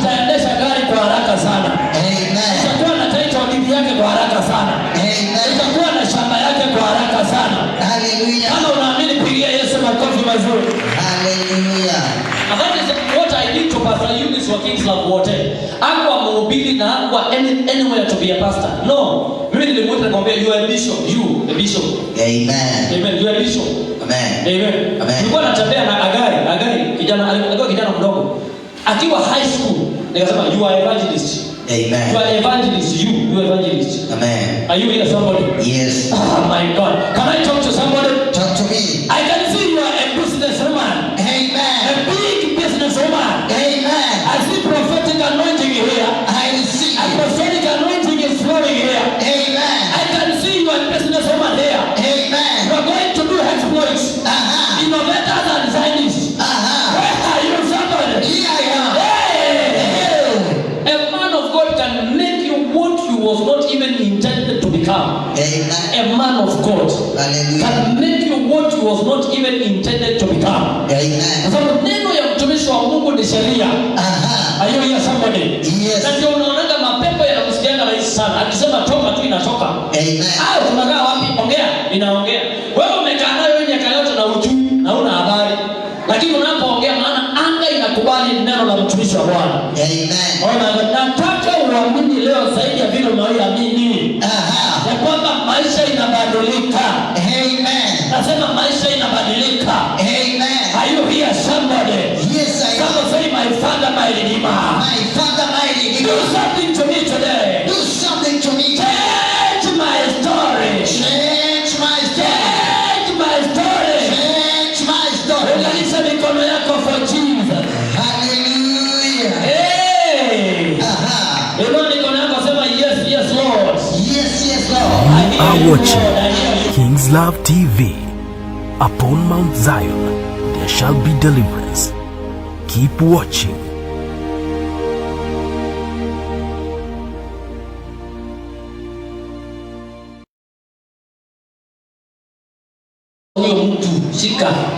Itaendesha gari kwa haraka sana. Amen. Itakuwa na title deed yake kwa haraka sana. Amen. Itakuwa na shamba yake kwa haraka sana. Hallelujah. Kama unaamini pigia Yesu makofi mazuri. Hallelujah. And that is what I did to Pastor Eunice wa Kings Love Wote. Hakuwa mhubiri na hakuwa anywhere to be a pastor. No. Mimi nilimwita nikamwambia you are a bishop. You a bishop. Amen. Amen. You are a bishop. Amen. Amen. Amen. Nilikuwa natembea na Agari alikuwa kijana mdogo. Akiwa high school, nikasema you are evangelist. Amen. You are evangelist. You are evangelist. Amen. Are you here somebody? Yes. Oh my God. Can I talk to somebody? Talk to me. I can see you are a businesswoman. Amen. A big businesswoman. Amen. I see prophetic anointing here. I receive. A prophetic anointing is flowing here. Amen. I can see you are a businesswoman here. Amen. You are going to do exploits. Innovators and scientists. Where are you somebody? Here I am. Hey. A man of God can make you what you was not even intended to become. Amen. A man of God Hallelujah. can make you what you was not even intended to become. Amen. Kwa sababu neno ya mtumishi wa Mungu ni sheria. Are you here somebody? Yes. Na ndio unaonaga mapepo yanamsikianga rahisi sana. Akisema toka tu inatoka. Amen. Tunakaa wapi? Ongea, inaongea. Wewe umekaa nayo miaka yote na ujui na una habari. Lakini unapoongea maana anga inakubali neno la mtumishi wa Bwana. Amen. Nataka uamini leo zaidi ya vile unayoamini. Ya kwamba maisha inabadilika. Amen. Nasema maisha inabadilika. Amen. Are you here somebody? Yes, I am. Somebody say my Father, my Redeemer. My Father, my Redeemer. Do something to me today. Do something to me. Change my story. Change my story. Change my story. Change my story. Unganisha mikono yako for Jesus. Hallelujah. Hey. Inua mikono yako sema yes, yes Lord. Yes, yes Lord. You are watching Kings Love TV. Upon Mount Zion, there shall be deliverance. Keep watching. Huyo mtu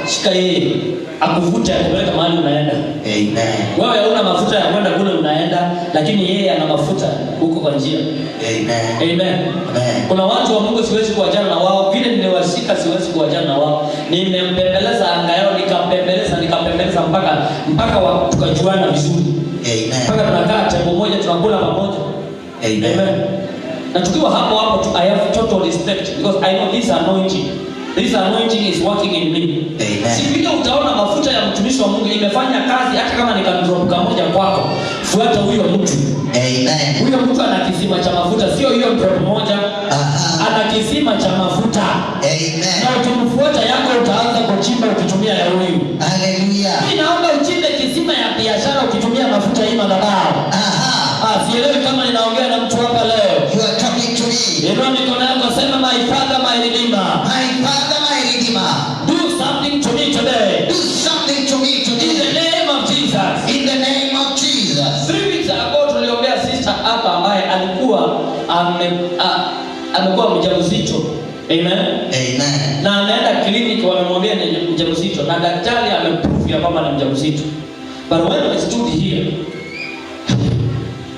shika yeye akuvute akupeleka mahali unaenda. Amen. Wewe hauna mafuta ya kwenda kule unaenda, lakini yeye ana mafuta huko kwa njia. Amen. Amen. Amen. Kuna watu wa Mungu siwezi kuachana na wao, vile nimewashika siwezi kuachana na wao. Nimempembeleza anga yao, nikapembeleza mpaka tukajuana vizuri. Amen. Mpaka tunakaa table moja tunakula pamoja. Amen. Na tukiwa hapo I have total respect because I know this anointing is working in me. Amen. Sipika utaona mafuta ya mtumishi wa Mungu imefanya kazi, hata kama nikadrop kamoja kwako, fuata huyo mtu. Amen. Huyo mtu ana kisima cha mafuta, sio hiyo drop moja. Ana kisima cha mafuta. Amen. Na ukimfuata yako utaanza kuchimba ukitumia ya huyu. Hallelujah. Mimi naomba uchimbe kisima ya biashara ukitumia mafuta hii madhabahu. Sielewi kama ninaongea na mtu hapa leo. You are talking to me. Inua mikono yako, sema my Father, my Redeemer. My Father, my Redeemer. Do something to me today. Do something to me today. In the name of Jesus. In the name of Jesus. 3 weeks ago tuliombea sister hapa ambaye alikuwa amekuwa mjamzito. Amen. Amen. Na anaenda kliniki, wamemwambia ni mjamzito na daktari ameprove ya kwamba ni mjamzito. But when I stood here,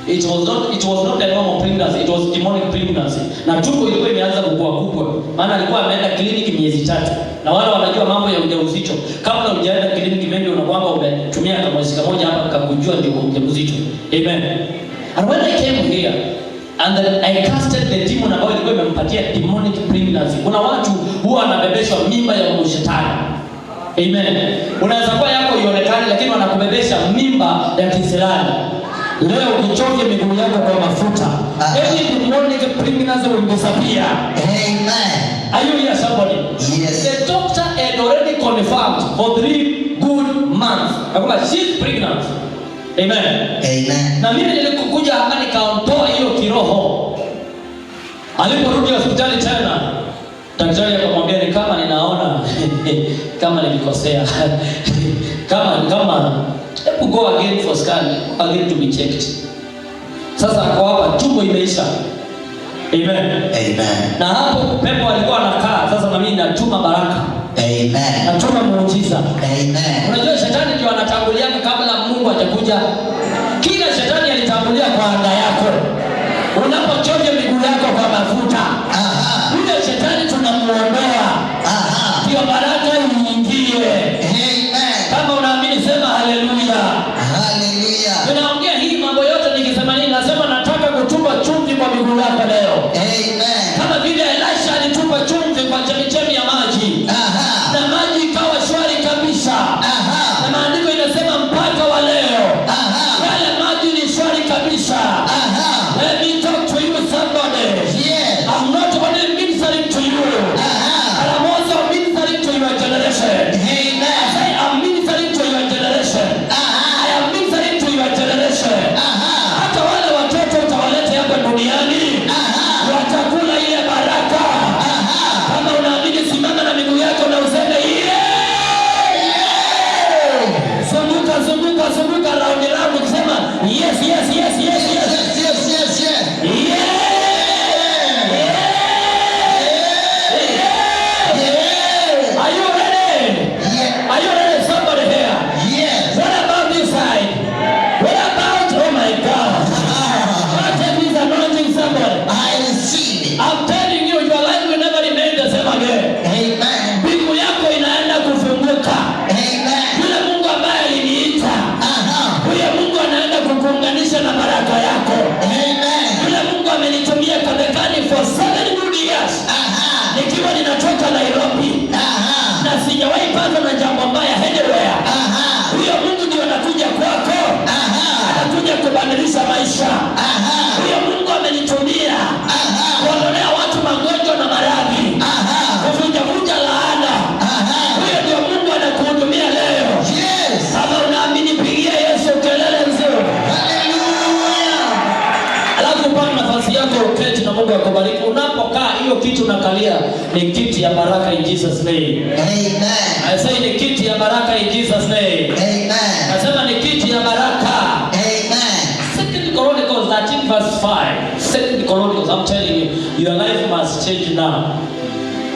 it was not a normal pregnancy, it was demonic pregnancy. Na tumbo ilikuwa imeanza kukua kubwa. Maana alikuwa ameenda kliniki miezi 3. Na wale wanajua mambo ya ujauzito. Kabla hujaenda kliniki maybe unakwamba umetumia kama mwezi mmoja hapa kakujua ndio mjamzito. Amen. And when I came here and then I casted the demon ambayo ilikuwa imempatia demonic pregnancy. Kuna watu huwa wanabebeshwa mimba ya shetani. Amen. Unaweza kuwa yako ionekane lakini wanakubebesha mimba ya kisirani. Leo ukichoke miguu yako kwa mafuta, any demonic pregnancy will disappear. Amen. Are you here somebody? Yes. The doctor had already confirmed for 3 good months. Akaba she's pregnant. Amen. Amen. Na mimi nilikuja hapa nikaondoa hiyo kiroho. Aliporudi hospitali tena, daktari akamwambia ni kama ninaona kama nilikosea. kama go again for scan, again to be checked. Sasa kwa hapa tumbo imeisha. Amen. Amen. Na hapo pepo alikuwa anakaa. Sasa na mimi natuma baraka. Amen. Natuma muujiza. Amen. Unajua shetani ndio anatangulia kabla Mungu hajakuja. Kila shetani alitangulia kwa anga yako. Unapochoja miguu yako kwa mafuta, yule shetani tunamuondoa. Ndio baraka iingie. Amen. Kama unaamini sema haleluya. Haleluya. Tunaongea hii mambo yote nikisema nini? Nasema nataka kutupa chumvi kwa miguu yako leo. Amen. Kama vile Elisha alitupa chumvi kwa chemchemi ya maji. Na maji ikawa shwari kabisa. Na maandiko inasema mpaka wa leo. Yale maji ni shwari kabisa. Let me talk to you somebody. Yes. I'm not only ministering to you. But I'm also ministering to your generation. Amen. I say I'm ministering to your generation. I am ministering to your generation. Hata wale watoto utawaleta hapa duniani watakula ile baraka. Kama unaamini simama na miguu yako na useme zunguka round kusema yes. Are you ready? Somebody here? Yes. What about this side? What about, oh my God? What is anointing somebody? I receive it. I'm telling you, your life will never remain the same again. Amen. Mbingu yako inaenda kufunguka. Amen. Yule Mungu ambaye aliniita, huyo Mungu anaenda kukuunganisha na baraka yako. Amen. Yule Mungu amenitumia Kadekani for 7 good years. Nikiwa ninatoka Nairobi. Na sijawahi pata na jambo mbaya anywhere. Huyo Mungu ndio anakuja kwako. Anakuja kubadilisha maisha. Huyo Mungu amenitumia kuondolea watu magonjwa na maradhi. Kuvunja laana. Huyo ndio Mungu anakuhudumia leo. Yes. Kama unaamini pigia Yesu kelele nzuri. Hallelujah. Alafu panga nafasi yako uketi na Mungu akubariki. Unapokaa hiyo kiti unakalia ni kiti ya baraka in Jesus name. Amen. I say ni kiti ya baraka in Jesus name. Amen. Nasema ni kiti ya baraka. Amen. 2 Chronicles 13 verse 5. 2 Chronicles, I'm telling you, your life must change now.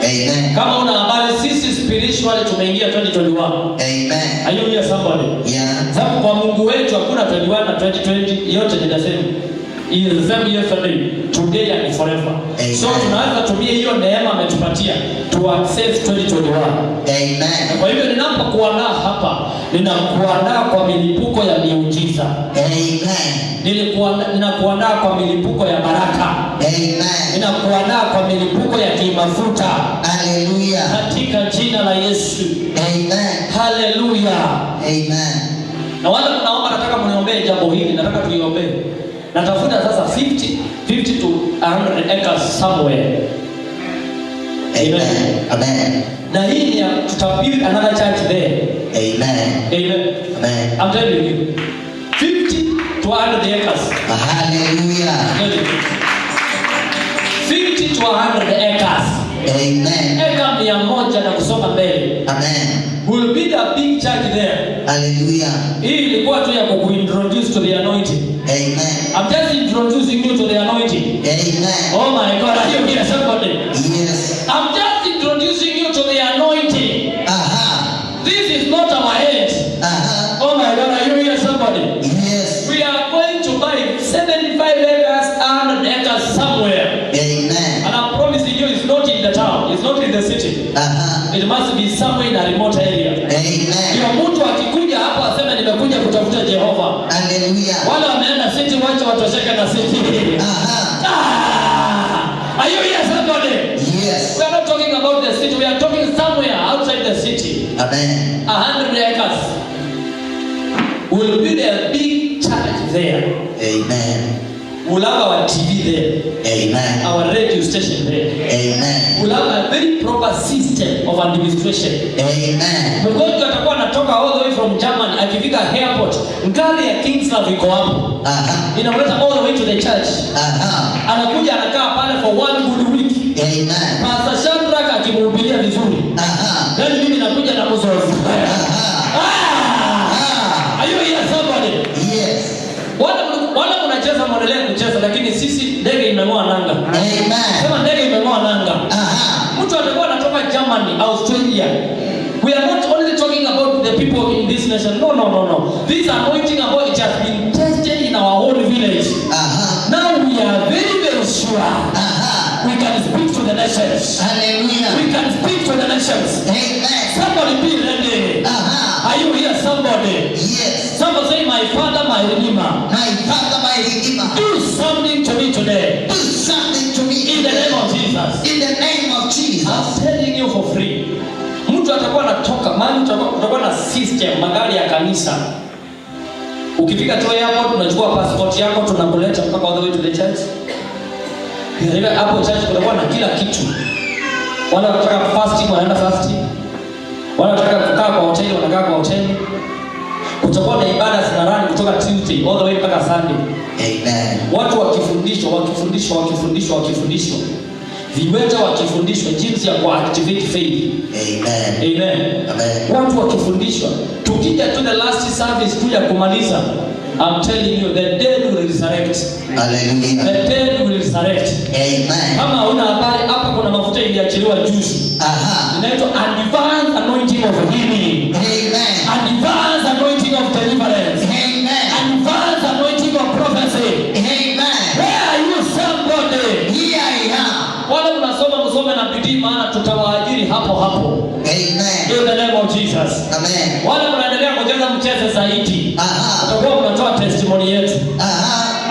Amen. Kama una habari, sisi spiritually tumeingia 2021. Amen. Are you here somebody? Yeah. Sababu kwa Mungu wetu hakuna 21 na 2020, yote ni the same. He is the same yesterday, today and forever. Amen. So tunaweza tumia hiyo neema ametupatia to access 2021. Amen. Kwa hivyo ninapokuandaa hapa, ninakuandaa kwa milipuko ya miujiza. Amen. Ninakuandaa kwa milipuko ya baraka. Amen. Ninakuandaa kwa milipuko ya kimafuta. Hallelujah. Katika jina la Yesu. Amen. Hallelujah. Amen. Na wale mnaomba, nataka mniombee jambo hili, nataka tuiombee. Natafuta sasa 50 to 100 acres somewhere. Amen. Amen. Na hii ni tutabuild another church there. Amen. Amen. Amen. I'm telling you. 50 to 100 acres. Hallelujah. 50 to 100 acres. Amen. Eka 100 na kusoma mbele. Amen. We'll build a big church there. Hallelujah. Hii ilikuwa tu ya kuintroduce to the anointing. Amen. I'm just introducing you to the anointing. Amen. Oh my God, are you here somebody? Yes. I'm just introducing you to the anointing. This is not our head. Oh my God, are you here somebody? Yes. We are going to buy 75 acres, 100 acres somewhere. Amen. And I'm promising you, it's not in the town, it's not in the city. It must be somewhere in a remote area. Amen. Ndio mtu akikuja hapo aseme nimekuja kutafuta Jehova. Hallelujah. Wala wameenda city, wacha watosheke na city. Are you here somebody? Yes. We are not talking about the city, we are talking somewhere outside the city. Amen. 100 acres. We'll build a big church there. Amen. We'll have our TV there. Amen. Our radio station there. Amen. We'll have a very proper system of administration. Amen. Mgonjwa atakuwa anatoka all the way from Germany, akifika airport, gari ya King's Love iko hapo. Inamleta all the way to the church. Anakuja anakaa pale for one good week. Amen. Pastor Shadrack akimhubiria vizuri. Then mimi nakuja na kuzoea. Are you here somebody? Yes. Wala mnacheza mwendelee kucheza, lakini sisi ndege imeng'oa nanga. Amen. Sema ndege imeng'oa nanga. Mtu atakuwa anatoka Germany, Australia. We are not only talking about the people in this nation. No. This anointing about it has been tested in our own village. Now we are very, very sure we can speak to the nations. Hallelujah. We can speak to the nations. Amen. Somebody be ready. Are you here somebody? Yes. Somebody say, my Father, my Redeemer. My Father, my Redeemer. Do something to me today. Do something to me in the name of Jesus. In the name of Jesus. I'm telling you for free. Mtu atakuwa anatoka, maana tutakuwa na system, magari ya kanisa. Ukifika tu hapo tunachukua passport yako tunakuleta mpaka all the way to the church. Kile hapo church kutakuwa na kila kitu. Wala wanataka fasting wanaenda fasting. Wala wanataka kukaa kwa hoteli wanakaa kwa hoteli. Kutakuwa na ibada zinarani kutoka Tuesday all the way mpaka Sunday. Amen. Watu wakifundishwa. Viwete wakifundishwa jinsi ya kuactivate faith. Amen. Amen. Amen. Watu wakifundishwa. Tukija to the last service tu ya kumaliza, I'm telling you, the dead will resurrect. Hallelujah. The dead will resurrect. Amen. Kama una habari, hapa kuna mafuta iliachiliwa juzi. Inaitwa advanced anointing of healing. Amen. Advanced anointing of deliverance. Amen. Advanced anointing of prophecy. Amen. Where are you somebody? Here I am. Wale mnasoma na bidii, maana tutawaajiri hapo. Amen. In the name of Jesus. Amen. Wale mnaendelea kucheza mchezo zaidi. Tutakuwa tunatoa testimony yetu.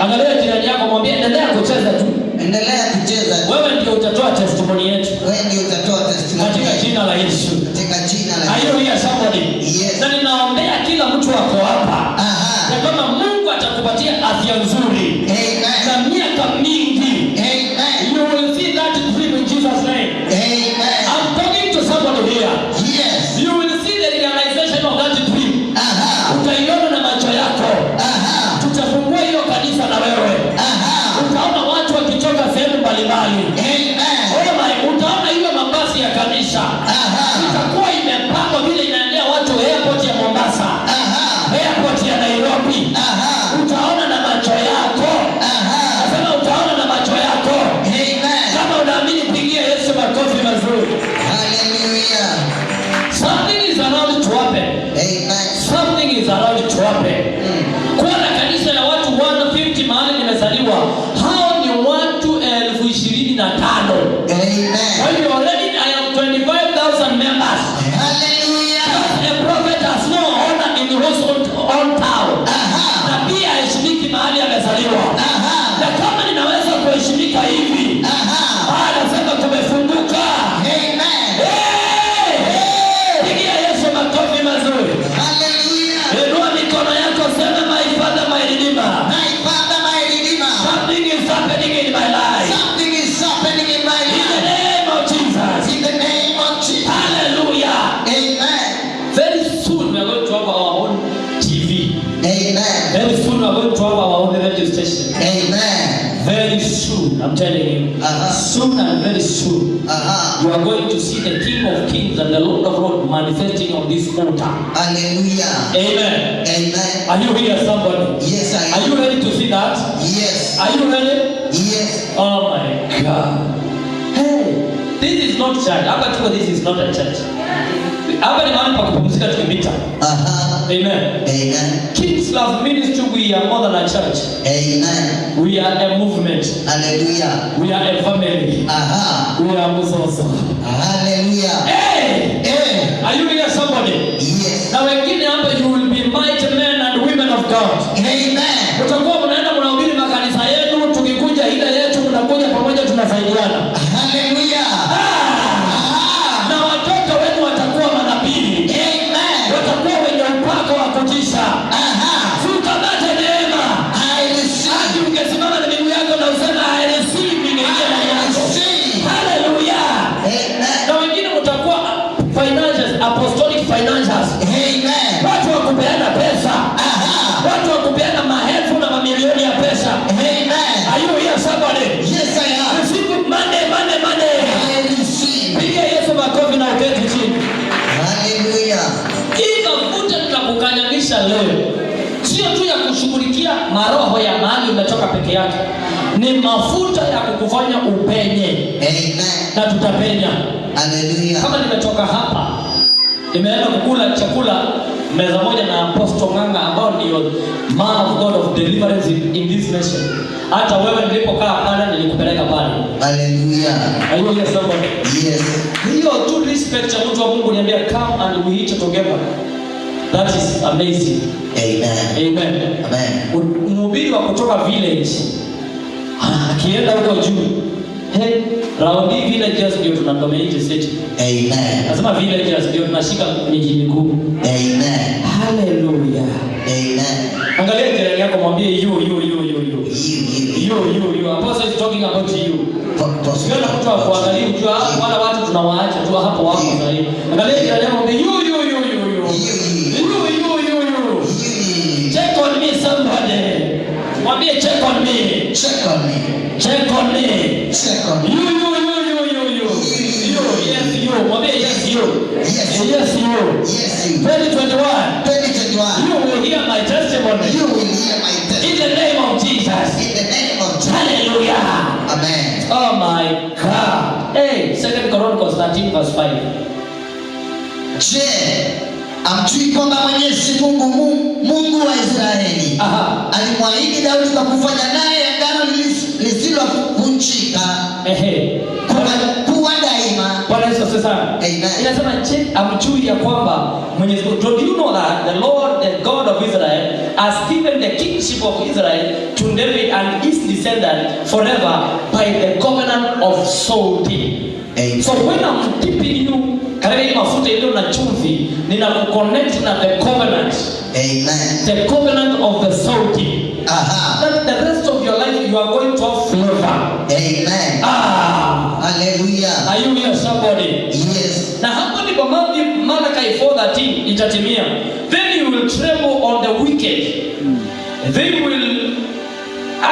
Angalia jirani yako, mwambie endelea kucheza tu. Endelea kucheza. Wewe ndio utatoa testimony yetu. Wewe ndio utatoa testimony. Katika jina la Yesu. Katika jina la Yesu. Are you here somebody? Yes. Na ninaombea kila mtu wako hapa. Ya kwamba Mungu atakupatia afya nzuri. Amen. Na miaka mingi. Amen. You will see that dream in Jesus' name. Amen. I'm talking to somebody here. Yes. You will see the realization of that dream. Utaiona na macho yako. Tutafungua hiyo kanisa na wewe. 25,000. Amen. Kwa hiyo already I have 25,000 members. Hallelujah. A prophet has no honor in his own town. Na pia heshimiki mahali amezaliwa. Na kama ninaweza kuheshimika hivi, anasema tumefunguka. Amen. Pigia Yesu makofi mazuri. Hallelujah. Inua mikono yako, sema my Father, my Redeemer. My Father, my Redeemer. Something is happening in my life. Something is happening in my In the life. name of Jesus. In the name of Jesus. Hallelujah. Amen. Very soon we are going to have our own TV. Amen. Very soon we are going to have our own radio station. Amen. Very soon, I'm telling you. Soon and very soon. You are going to see the King of Kings and the Lord of Lords manifesting on this altar. Hallelujah. Amen. Amen. Are you here, somebody? Yes, I am. Are you ready to see that? Yes. Are you ready? Yes. Oh my God. Hey, this is not church. Hapa tuko, this is not a church. Hapa ni mahali pa kupumzika tukipita. Amen. Amen. King's Love Ministry, we are more than a church. Amen. We are a movement. Hallelujah. We are a family. We are Musoso. Hallelujah. Hey! Hey. Are you here, somebody? Yes. Na wengine hapa, you will be mighty men and women of God. Amen. Utakuwa mnaenda mnahubiri makanisa yenu, tukikuja ile yetu mnakuja pamoja, tunasaidiana. Hallelujah. Na watoto wenu watakuwa manabii. Amen. Watakuwa wenye upako wa kutisha. Ukamate neema. I receive. Hadi ungesimama na miguu yako na useme I receive, ningeingia ndani yako. Hallelujah. Amen. Na wengine mtakuwa financiers, apostolic financiers. Amen. Watu wa kupeana pesa. Watu wa kupeana maelfu na mamilioni ya pesa. Amen. Are you here, somebody? Yes, I am. Receive money. I receive. Pigia Yesu makofi na uketi chini. Hallelujah. Hii mafuta tutakukanyanisha leo. Sio tu ya kushughulikia maroho ya mahali umetoka peke yake. Ni mafuta ya kukufanya upenye. Amen. Na tutapenya. Hallelujah. Kama nimetoka hapa, nimeenda kukula chakula meza moja na Apostle Nganga ambao ndio man of God of deliverance in this nation. Hata wewe nilipokaa pale nilikupeleka pale. Hallelujah. Are you here, somebody? Yes. Hiyo tu respect ya mtu wa Mungu niambia come and we eat together. That is amazing. Amen. Amen. Amen. Mhubiri wa kutoka village akienda huko juu. Hey, raundi villagers ndio tunadominate city. Amen. Nasema villagers ndio tunashika miji mikuu. Amen. Hallelujah. Amen. Angalia jirani yako, mwambie you. Apostle is talking about you. Usiona mtu akuangalia ujua wala watu tunawaacha tu hapo wako sasa hivi. Angalia jirani yako, mwambie you. Check on me, somebody. Mwambie check on me. Check on me. Check on me. Check on me. You. Yes, you. Mwambie yes, you. Yes. Yes, you. Yes, you. 2021. 2021. You will hear my testimony. You will hear my testimony. In the name of Jesus. In the name of Jesus. Hallelujah. Amen. Oh my God. Hey, 2 Chronicles 13 verse 5. Je, amjui kwamba Mwenyezi Mungu wa Israeli alimwahidi Daudi kwa kufanya naye agano lisilovunjika kuwa daima. Bwana Yesu asifiwe. Amen. Inasema je, amjui ya kwamba Mwenyezi Mungu, do you know that the Lord, the God of Israel, has given the kingship of Israel to David and his descendant forever by the covenant of salting. Amen. So when I'm tipping you katika mafuta iliyo na chumvi, ninakuconnect na the covenant. Amen. The covenant of the salting. That the rest of your life you are going to have flavor. Amen. Hallelujah. Are you here, somebody? Yes. Na hapo ndipo Malachi 4:13 itatimia. Then you will tremble on the wicked. They will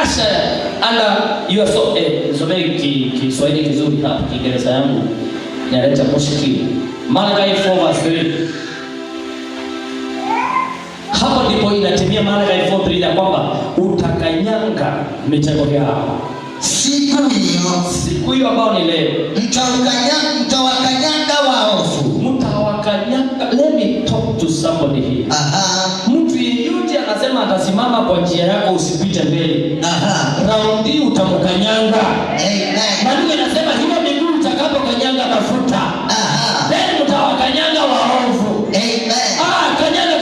usher under your soul. Nisomee Kiswahili kizuri hapa, Kiingereza yangu inaleta mushkili. Malachi 4:3. Hapo ndipo inatimia Malachi 4:3 ya kwamba utakanyanga mitego yao. Siku hiyo ambao ni leo, mtawakanyanga waovu. Mtawakanyanga. Let me talk to somebody here. Mtu yeyote anasema atasimama kwa njia yako, usipite mbele. Raundi utamkanyanga. Maandiko yanasema hiyo miguu utakapokanyanga mafuta, then mtawakanyanga waovu.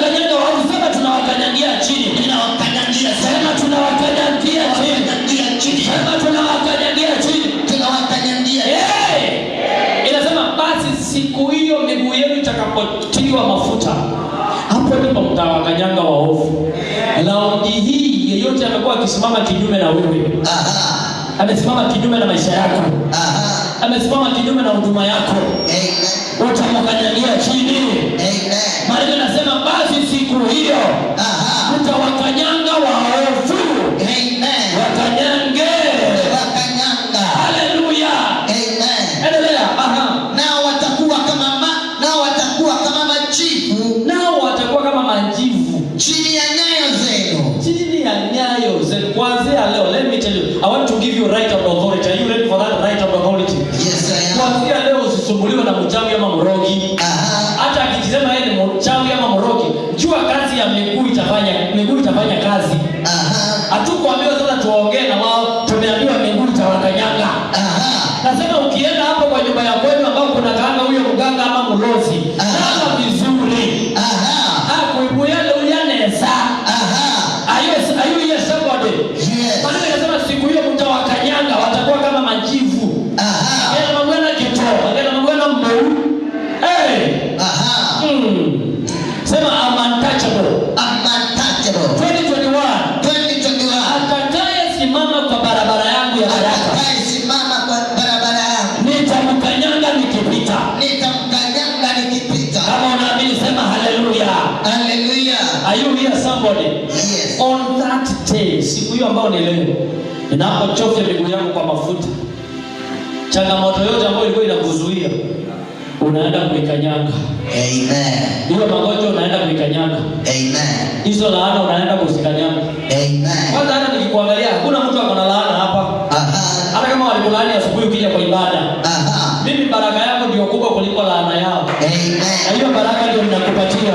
Kanyanga waovu. Sema tunawakanyangia chini. Ninawakanyangia. Sema tunawakanyangia chini. Sema tunawakanyangia chini. Tunawakanyangia. Inasema basi siku hiyo miguu yenu itakapotiwa mafuta, hapo ndipo mtawakanyanga waovu. Raundi hii yeyote amekuwa akisimama kinyume na wewe, amesimama kinyume na maisha yako, amesimama kinyume na huduma yako, utamkanyagia chini. Maana nasema basi siku hiyo mtawakanyanga waovu. Wakanyange. Haleluya. Endelea. Nao watakuwa kama majivu. Nao watakuwa kama majivu Chini ya nyayo zenu. Kuanzia leo, let me tell you, I want to give you right of authority. Are you ready for that right of authority? Yes, I am. Kuanzia leo usisumbuliwe na mchawi ama mrogi. Hata akisema yeye ni mchawi ama mrogi, jua kazi ya miguu itafanya kazi. Hatukuambiwa sasa tuongee na wao, tumeambiwa miguu itawakanyanga. Nasema ukienda hapo kwa nyumba ya kwenu ambao kuna kaanga huyo mganga ama mlozi, kama vizuri. Kuibuyale uyanesa. Ayu yes somebody. Yes. Maana nasema siku hiyo mtawakanyanga, watakuwa kama majivu. Ngena mangwana kitoa, ngena mangwana mbeu. Sema I'm untouchable. 2021. Atakaye simama kwa barabara yangu ya baraka. Nitamkanyanga nikipita. Kama unaamini sema hallelujah. Are you here somebody? Yes. On that day, siku hiyo ambayo ni leo, ninapochovya miguu yangu kwa mafuta, changamoto yote ambayo ilikuwa inakuzuia, unaenda kuikanyanga. Amen. Hiyo magonjwa unaenda kuikanyanga. Amen. Hizo laana unaenda kuzikanyanga. Amen. Kwanza hata nikikuangalia hakuna mtu akona laana hapa. Hata kama walikulaani asubuhi ukija kwa ibada. Mimi baraka yako ndio kubwa kuliko laana yao. Amen. Na hiyo baraka ndio ninakupatia.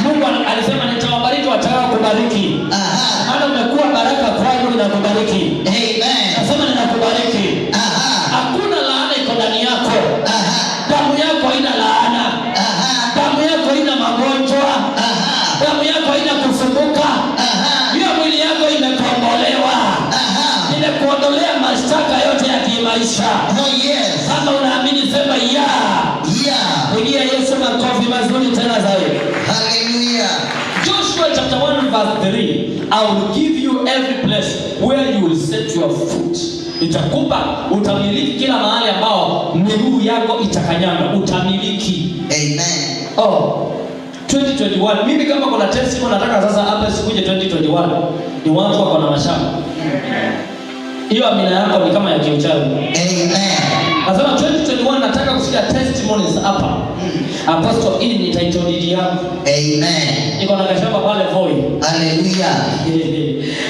Mungu alisema nitawabariki watakao kubariki. Hata umekuwa baraka kwangu, ninakubariki. Amen. Nasema ninakubariki. Hakuna laana iko ndani yako. Damu yako haina laana. Damu yako haina magonjwa. Damu yako haina kusumbuka. Hiyo mwili yako imekombolewa. Nimekuondolea mashtaka yote ya kimaisha. Kama unaamini sema pigia Yesu makofi mazuri tena zaidi. Hallelujah. Joshua chapter 1 verse 3, I will give you every place where you will set your foot. Nitakupa, utamiliki kila mahali ambao miguu yako itakanyanga, utamiliki. Amen. 2021, mimi kama kuna testimony nataka sasa hapa sikuje 2021, ni watu wako na mashamba. Hiyo amina yako ni kama ya kiuchawi. Amen. Nasema 2021 nataka kusikia testimonies hapa. Apostle, hii ni title deed yangu. Amen. Niko na kashamba pale Voi. Hallelujah.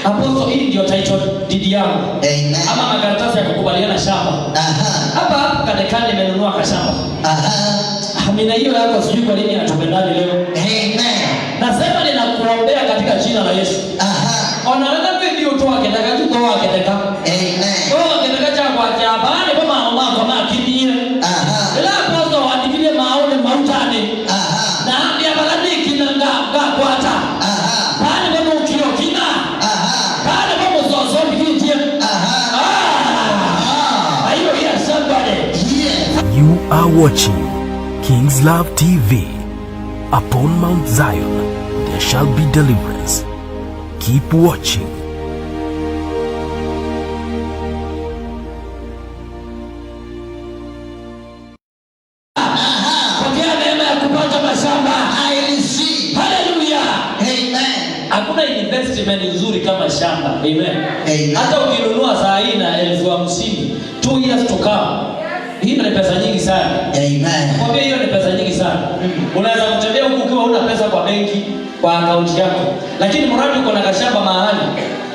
Apostle, hii ndio title deed yangu. Amen. Ama makaratasi ya kukubaliana shamba. Hapa Kadekani nimenunua kashamba. Amina hiyo yako sijui kwa nini hatupendani leo. Amen. Nasema ninakuombea katika jina la Yesu. Onaenda vipi utoa kedeka tu toa kedeka. Amen. Toa kedeka cha kwa jabani kwa mama kwa makini. Ila Apostle wadikile maone mautani. Na hadi abalani kinanga kwata. Bali kama ukiokina. Bali kama usoso bikitie. Ayo here somebody. You are watching King's Love TV. Upon Mount Zion, there shall be deliverance. Keep watching. Pokea neema ya kupata mashamba. I receive. Hallelujah. Amen. Hakuna investment nzuri kama shamba. Amen. Amen. Hata ukinunua saa hii na 50,000, 2 years to come, hiyo ni pesa nyingi sana. Amen. Kwambia hiyo ni pesa nyingi sana. Unaweza kutembea huku ukiwa huna pesa kwa benki, kwa account yako. Lakini mradi uko na kashamba mahali,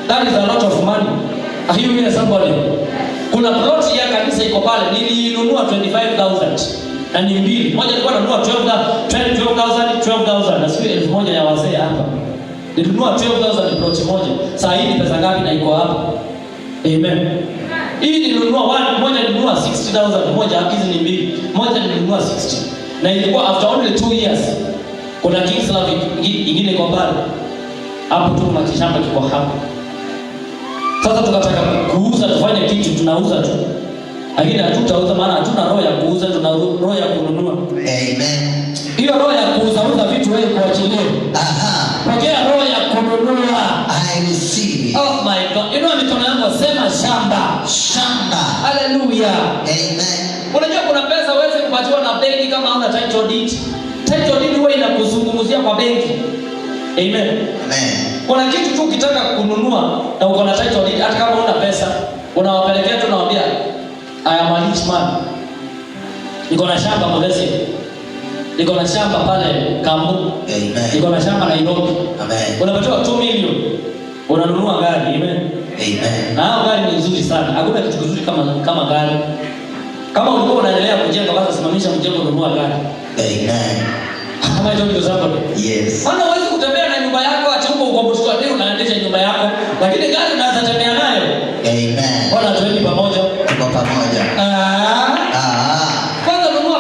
that is a lot of money. Are you here somebody? Kuna plot ya kanisa iko pale, nilinunua 25,000. Na ni mbili. Moja nilikuwa nanunua 12,000, na sio 1,000 ya wazee hapa. Nilinunua 12,000 plot moja. Saa hii ni pesa ngapi na iko hapo? Amen. Hii nilinunua moja nilinunua 60,000, moja hizi ni mbili. Moja nilinunua 60. Na ilikuwa after only 2 years. Kuna Kings Love ingine kwa pale. Hapo tu mashamba kiko hapo. Sasa tukataka kuuza, tufanye kitu, tunauza tu. Lakini hatutauza maana hatuna roho ya kuuza, tuna roho ya kununua. Amen. Hiyo roho ya kuuza vitu wewe kuachilia. Pokea roho ya kununua. I receive it. Oh my God. Inua mikono yako, sema shamba. Shamba. Hallelujah. Amen. Unajua kuna pesa uweze kupatiwa na benki kama huna title deed. Title deed huwa inakuzungumzia kwa benki. Amen. Amen. Kuna kitu tu ukitaka kununua na uko na title deed, hata kama huna pesa, unawapelekea tu, nawaambia I am a rich man. Niko na shamba Modesi. Niko na shamba pale Kambu. Amen. Niko na shamba Nairobi. Amen. Unapatiwa 2 million. Unanunua gari. Amen. Amen. Na gari ni nzuri sana. Hakuna kitu kizuri kama gari. Kama ulikuwa unaendelea kujenga, basi simamisha mjengo, nunua gari. Amen. Kama hiyo ndio sababu. Yes. Maana huwezi kutembea na nyumba yako ati uko mtoto wako unaendesha nyumba yako, lakini gari unaweza tembea nayo. Amen. Bwana tuende pamoja. Tuko pamoja. Kwanza nunua,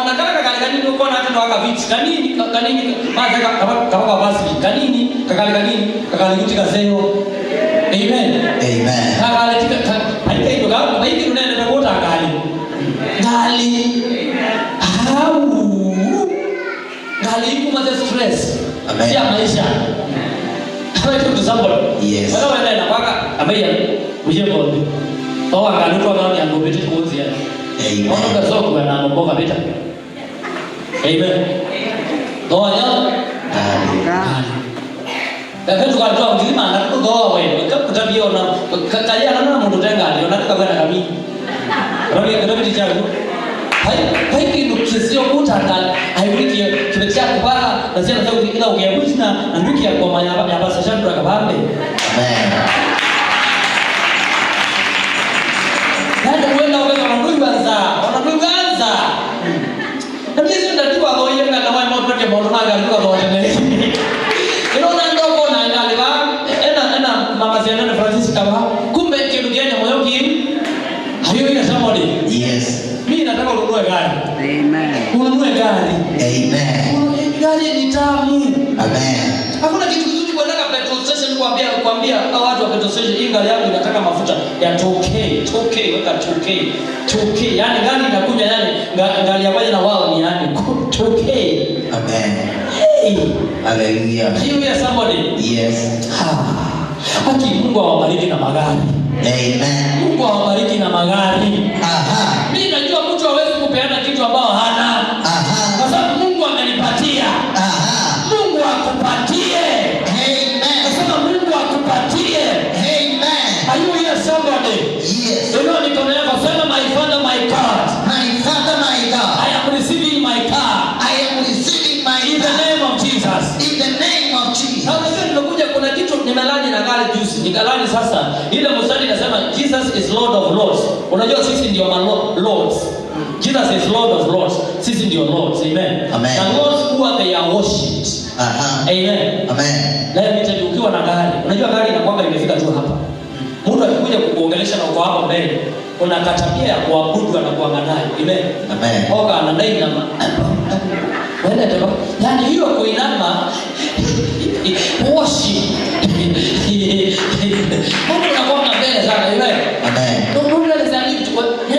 unataka gari uko na tendo waka viti. Kanini kama basi. Kanini kakali kaseo. Amen. Amen. Haika hiyo kama hivi unaenda kuota gari. Gali iko na stress. Amen. Sia maisha. Hapo tu sample. Yes. Wala wenda na kwaka ambaye mjembo. Toa gari tu kama ni ngombe tu kuanzia. Amen. Ona soko na mboga beta. Amen. Toa ya. Amen. Tapi tu kalau tuan gimana nak tu doa wewe. Kita biona kaya na mundu tenga ndio nataka kwenda kami. Rabi dijabu. Hai kitu kisio kutanga haibiki kimetia kubara na sasa ndio ila ukiabuzi na nduki ya kwa manyaba ya basa shandu akabambe. Amen. Ndio kwenda kwa mwanduanza, wanaduanza. Na mimi ndio ndio wao yenga na wao moto ke moto naga ndio wao tena. Inaona ndio kona ngaliba ena mama Ziana Francis kama kumbe kitu gani moyo kimi? Hayo ina somebody. Yes. Mimi nataka ununue gari. Amen. Ununue gari. Amen. Gari ni tamu. Amen. Hakuna kitu kizuri kwenda petrol station kuambia hao watu wa petrol station, hii gari yangu inataka mafuta ya 2K, weka 2K. Yaani gari inakuja, yani gari ya moja na wao ni yani 2K. Amen. Hey. Hallelujah. Hallelujah somebody. Yes. Haki Mungu awabariki na magari. Amen. Mungu awabariki na magari. Mimi najua mtu hawezi kupeana kitu ambao hana. Kwa sababu Mungu amenipatia. Mungu akupatie. Amen. Nasema Mungu akupatie. Amen. Are you here somebody? Yes. Ndio mikono yako, sema my Father my God. My Father, my God. I am receiving my car. I am receiving my In the name of Jesus. In the name of Jesus. Sasa nimekuja, kuna kitu nimelani na gari juice. Nikalani sasa. Ile mstari inasema Jesus is Lord of Lords. Unajua sisi ndio lords. Jesus is Lord of Lords. Sisi ndio lords. Amen. Amen. The lords who are they are worshipped. Amen. Amen. Let me tell you, ukiwa na gari, unajua gari inakwamba imefika tu hapa. Mtu akikuja kukuongelesha na uko hapa mbele, una katabia ya kuabudu na kuangalia. Amen. Amen. Oka anadai na wewe ndio. Yaani hiyo kuinama worship. Mungu anakuwa mbele sana. Amen. Amen. Ndio ndio ile zani kitu.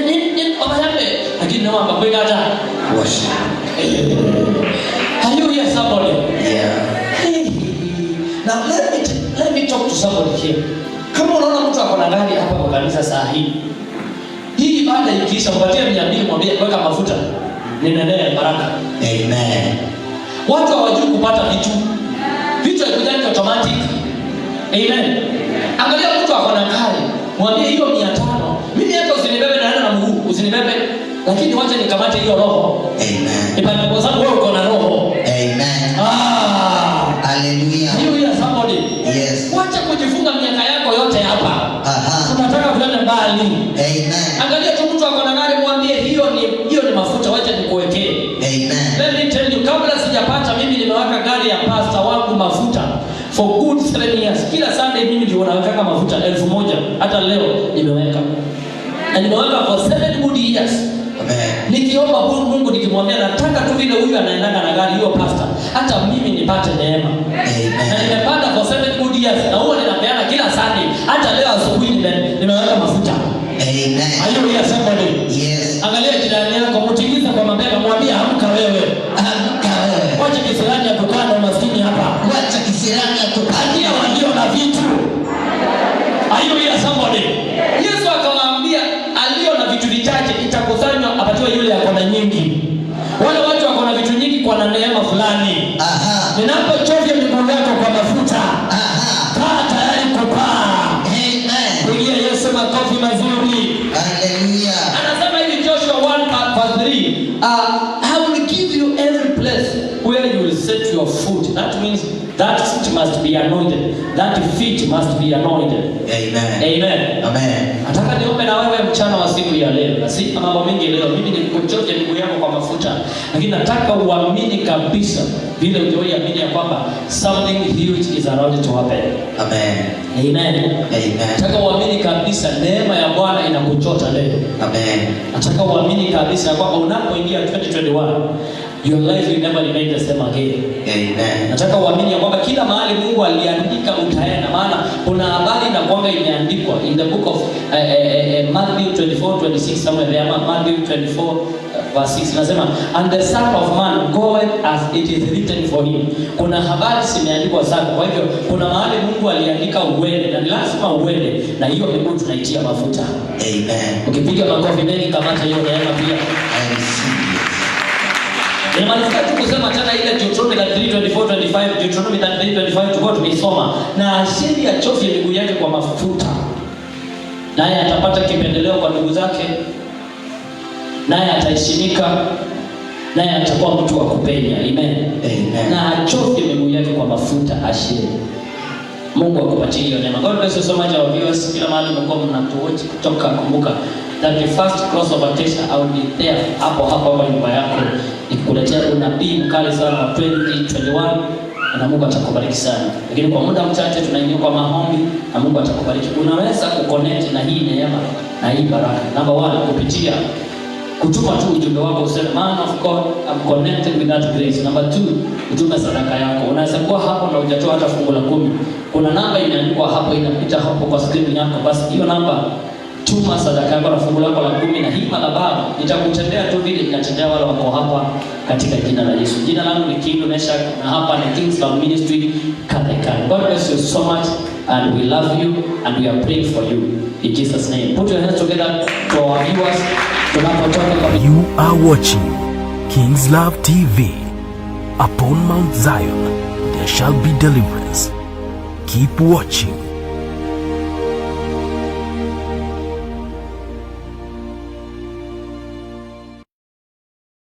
Nini obambe. Lakini ndio mambo kwa hata Worship. Are you here somebody? Yeah. Now let me talk to somebody here. Kama unaona mtu ako na gari hapa kwa kanisa saa hii. Hii ibada ikiisha mpatie 200, mwambie weka mafuta. Ninaendelea baraka. Amen. Watu hawajui kupata vitu. Vitu haikujangi automatic. Amen. Angalia mtu ako na gari, mwambie hiyo 500. Mimi hata usinibebe naenda na mguu, usinibebe. Lakini wacha nikamate hiyo roho. Amen. Ipande kwa sababu wewe uko na roho. Amen. Hallelujah. Hallelujah somebody. Yes. Wacha kujifunga miaka yako yote hapa. Tunataka kwenda mbali. Amen. Angalia tu mtu ako na gari, mwambie hiyo ni mafuta, wacha nikuwekee. Amen. Let me tell you, kabla sijapata mimi nimeweka gari ya pastor wangu mafuta for ndio unaweka mafuta 1000. Hata leo nimeweka. Na nimeweka for 7 good years. Amen. Nikiomba Mungu nikimwambia nataka tu vile huyu anaendanga na gari hiyo pastor, hata mimi nipate neema. Amen. Na nimepata for 7 good years na huwa ninapeana kila Sunday. Hata leo asubuhi nimeweka mafuta. Amen. Hallelujah somebody. Yes. Angalia jirani yako, mtingiza kwa mabega, mwambie amka wewe. Amka wewe. Wacha kisirani ya tukana umaskini hapa. Wacha kisirani ya Tupatie walio na vitu. Hallelujah somebody. Yesu akawaambia alio na vitu vichache itakusanywa apatiwe yule ako na nyingi. Wale watu wako na vitu nyingi kwa na neema fulani. Aha. Ninapochovya miguu yako kwa mafuta. Aha. Kaa tayari kupaa. Amen. Pigia Yesu makofi mazuri. Hallelujah. Anasema hivi Joshua 1:3, I will give you every place where you will set your foot. That means that seat must be anointed. That feet must be anointed. Amen. Amen. Amen. Nataka niombe na wewe mchana wa siku ya leo. Na si mambo mengi leo. Mimi nikuchoje miguu yako kwa mafuta. Lakini nataka uamini kabisa vile uliyoamini ya kwamba something huge is about to happen. Amen. Amen. Amen. Nataka uamini kabisa neema ya Bwana inakuchota leo. Amen. Nataka uamini kabisa ya kwamba unapoingia 2021 your life will never remain the same again. Amen. Nataka uamini ya kwamba kila mahali Mungu aliandika utaenda, maana kuna habari na kwamba imeandikwa in the book of Matthew 24:26 somewhere there, Matthew 24:6 nasema, and the Son of Man goeth as it is written for him. Kuna habari zimeandikwa sana. Kwa hivyo kuna mahali Mungu aliandika uende na lazima uende, na hiyo miguu tunaitia mafuta. Amen. Ukipiga makofi mengi kamata hiyo neema pia. Nimaliza tu kusema tena ile Deuteronomy 3:24-25, Deuteronomy 3:25 tulikuwa tumeisoma, na ashiri achofye miguu yake kwa mafuta, naye atapata kipendeleo kwa ndugu zake, naye ataheshimika, naye atakuwa mtu wa kupenya. Amen. Amen. Na achofye miguu yake kwa mafuta ashiri. Mungu akupatie hiyo neema. God bless you so much our viewers. Kila mahali mko mnatuwatch kutoka, kumbuka that the first crossover test I will be there hapo kwa nyumba yako nikuletea unabii mkali sana wa 2021 na Mungu atakubariki sana. Lakini kwa muda mchache tunaingia kwa maombi na Mungu atakubariki. Unaweza kuconnect na hii neema na hii baraka. Number 1, kupitia kutuma tu ujumbe wako useme man of God I'm connected with that grace. Number 2, utume sadaka yako. Unaweza kuwa hapo na hujatoa hata fungu la 10. Kuna namba imeandikwa hapo, inapita hapo kwa screen yako. Basi hiyo namba, tuma sadaka yako na fungu lako la 10, na hii madhabahu nitakutendea tu vile ninatendea wale wako hapa katika jina la Yesu. Jina langu ni King Meshach na hapa ni King's Love Ministry Kathekani. God bless you so much and we love you and we are praying for you in Jesus name. Put your hands together to our viewers. You are watching King's Love TV. Upon Mount Zion there shall be deliverance. Keep watching.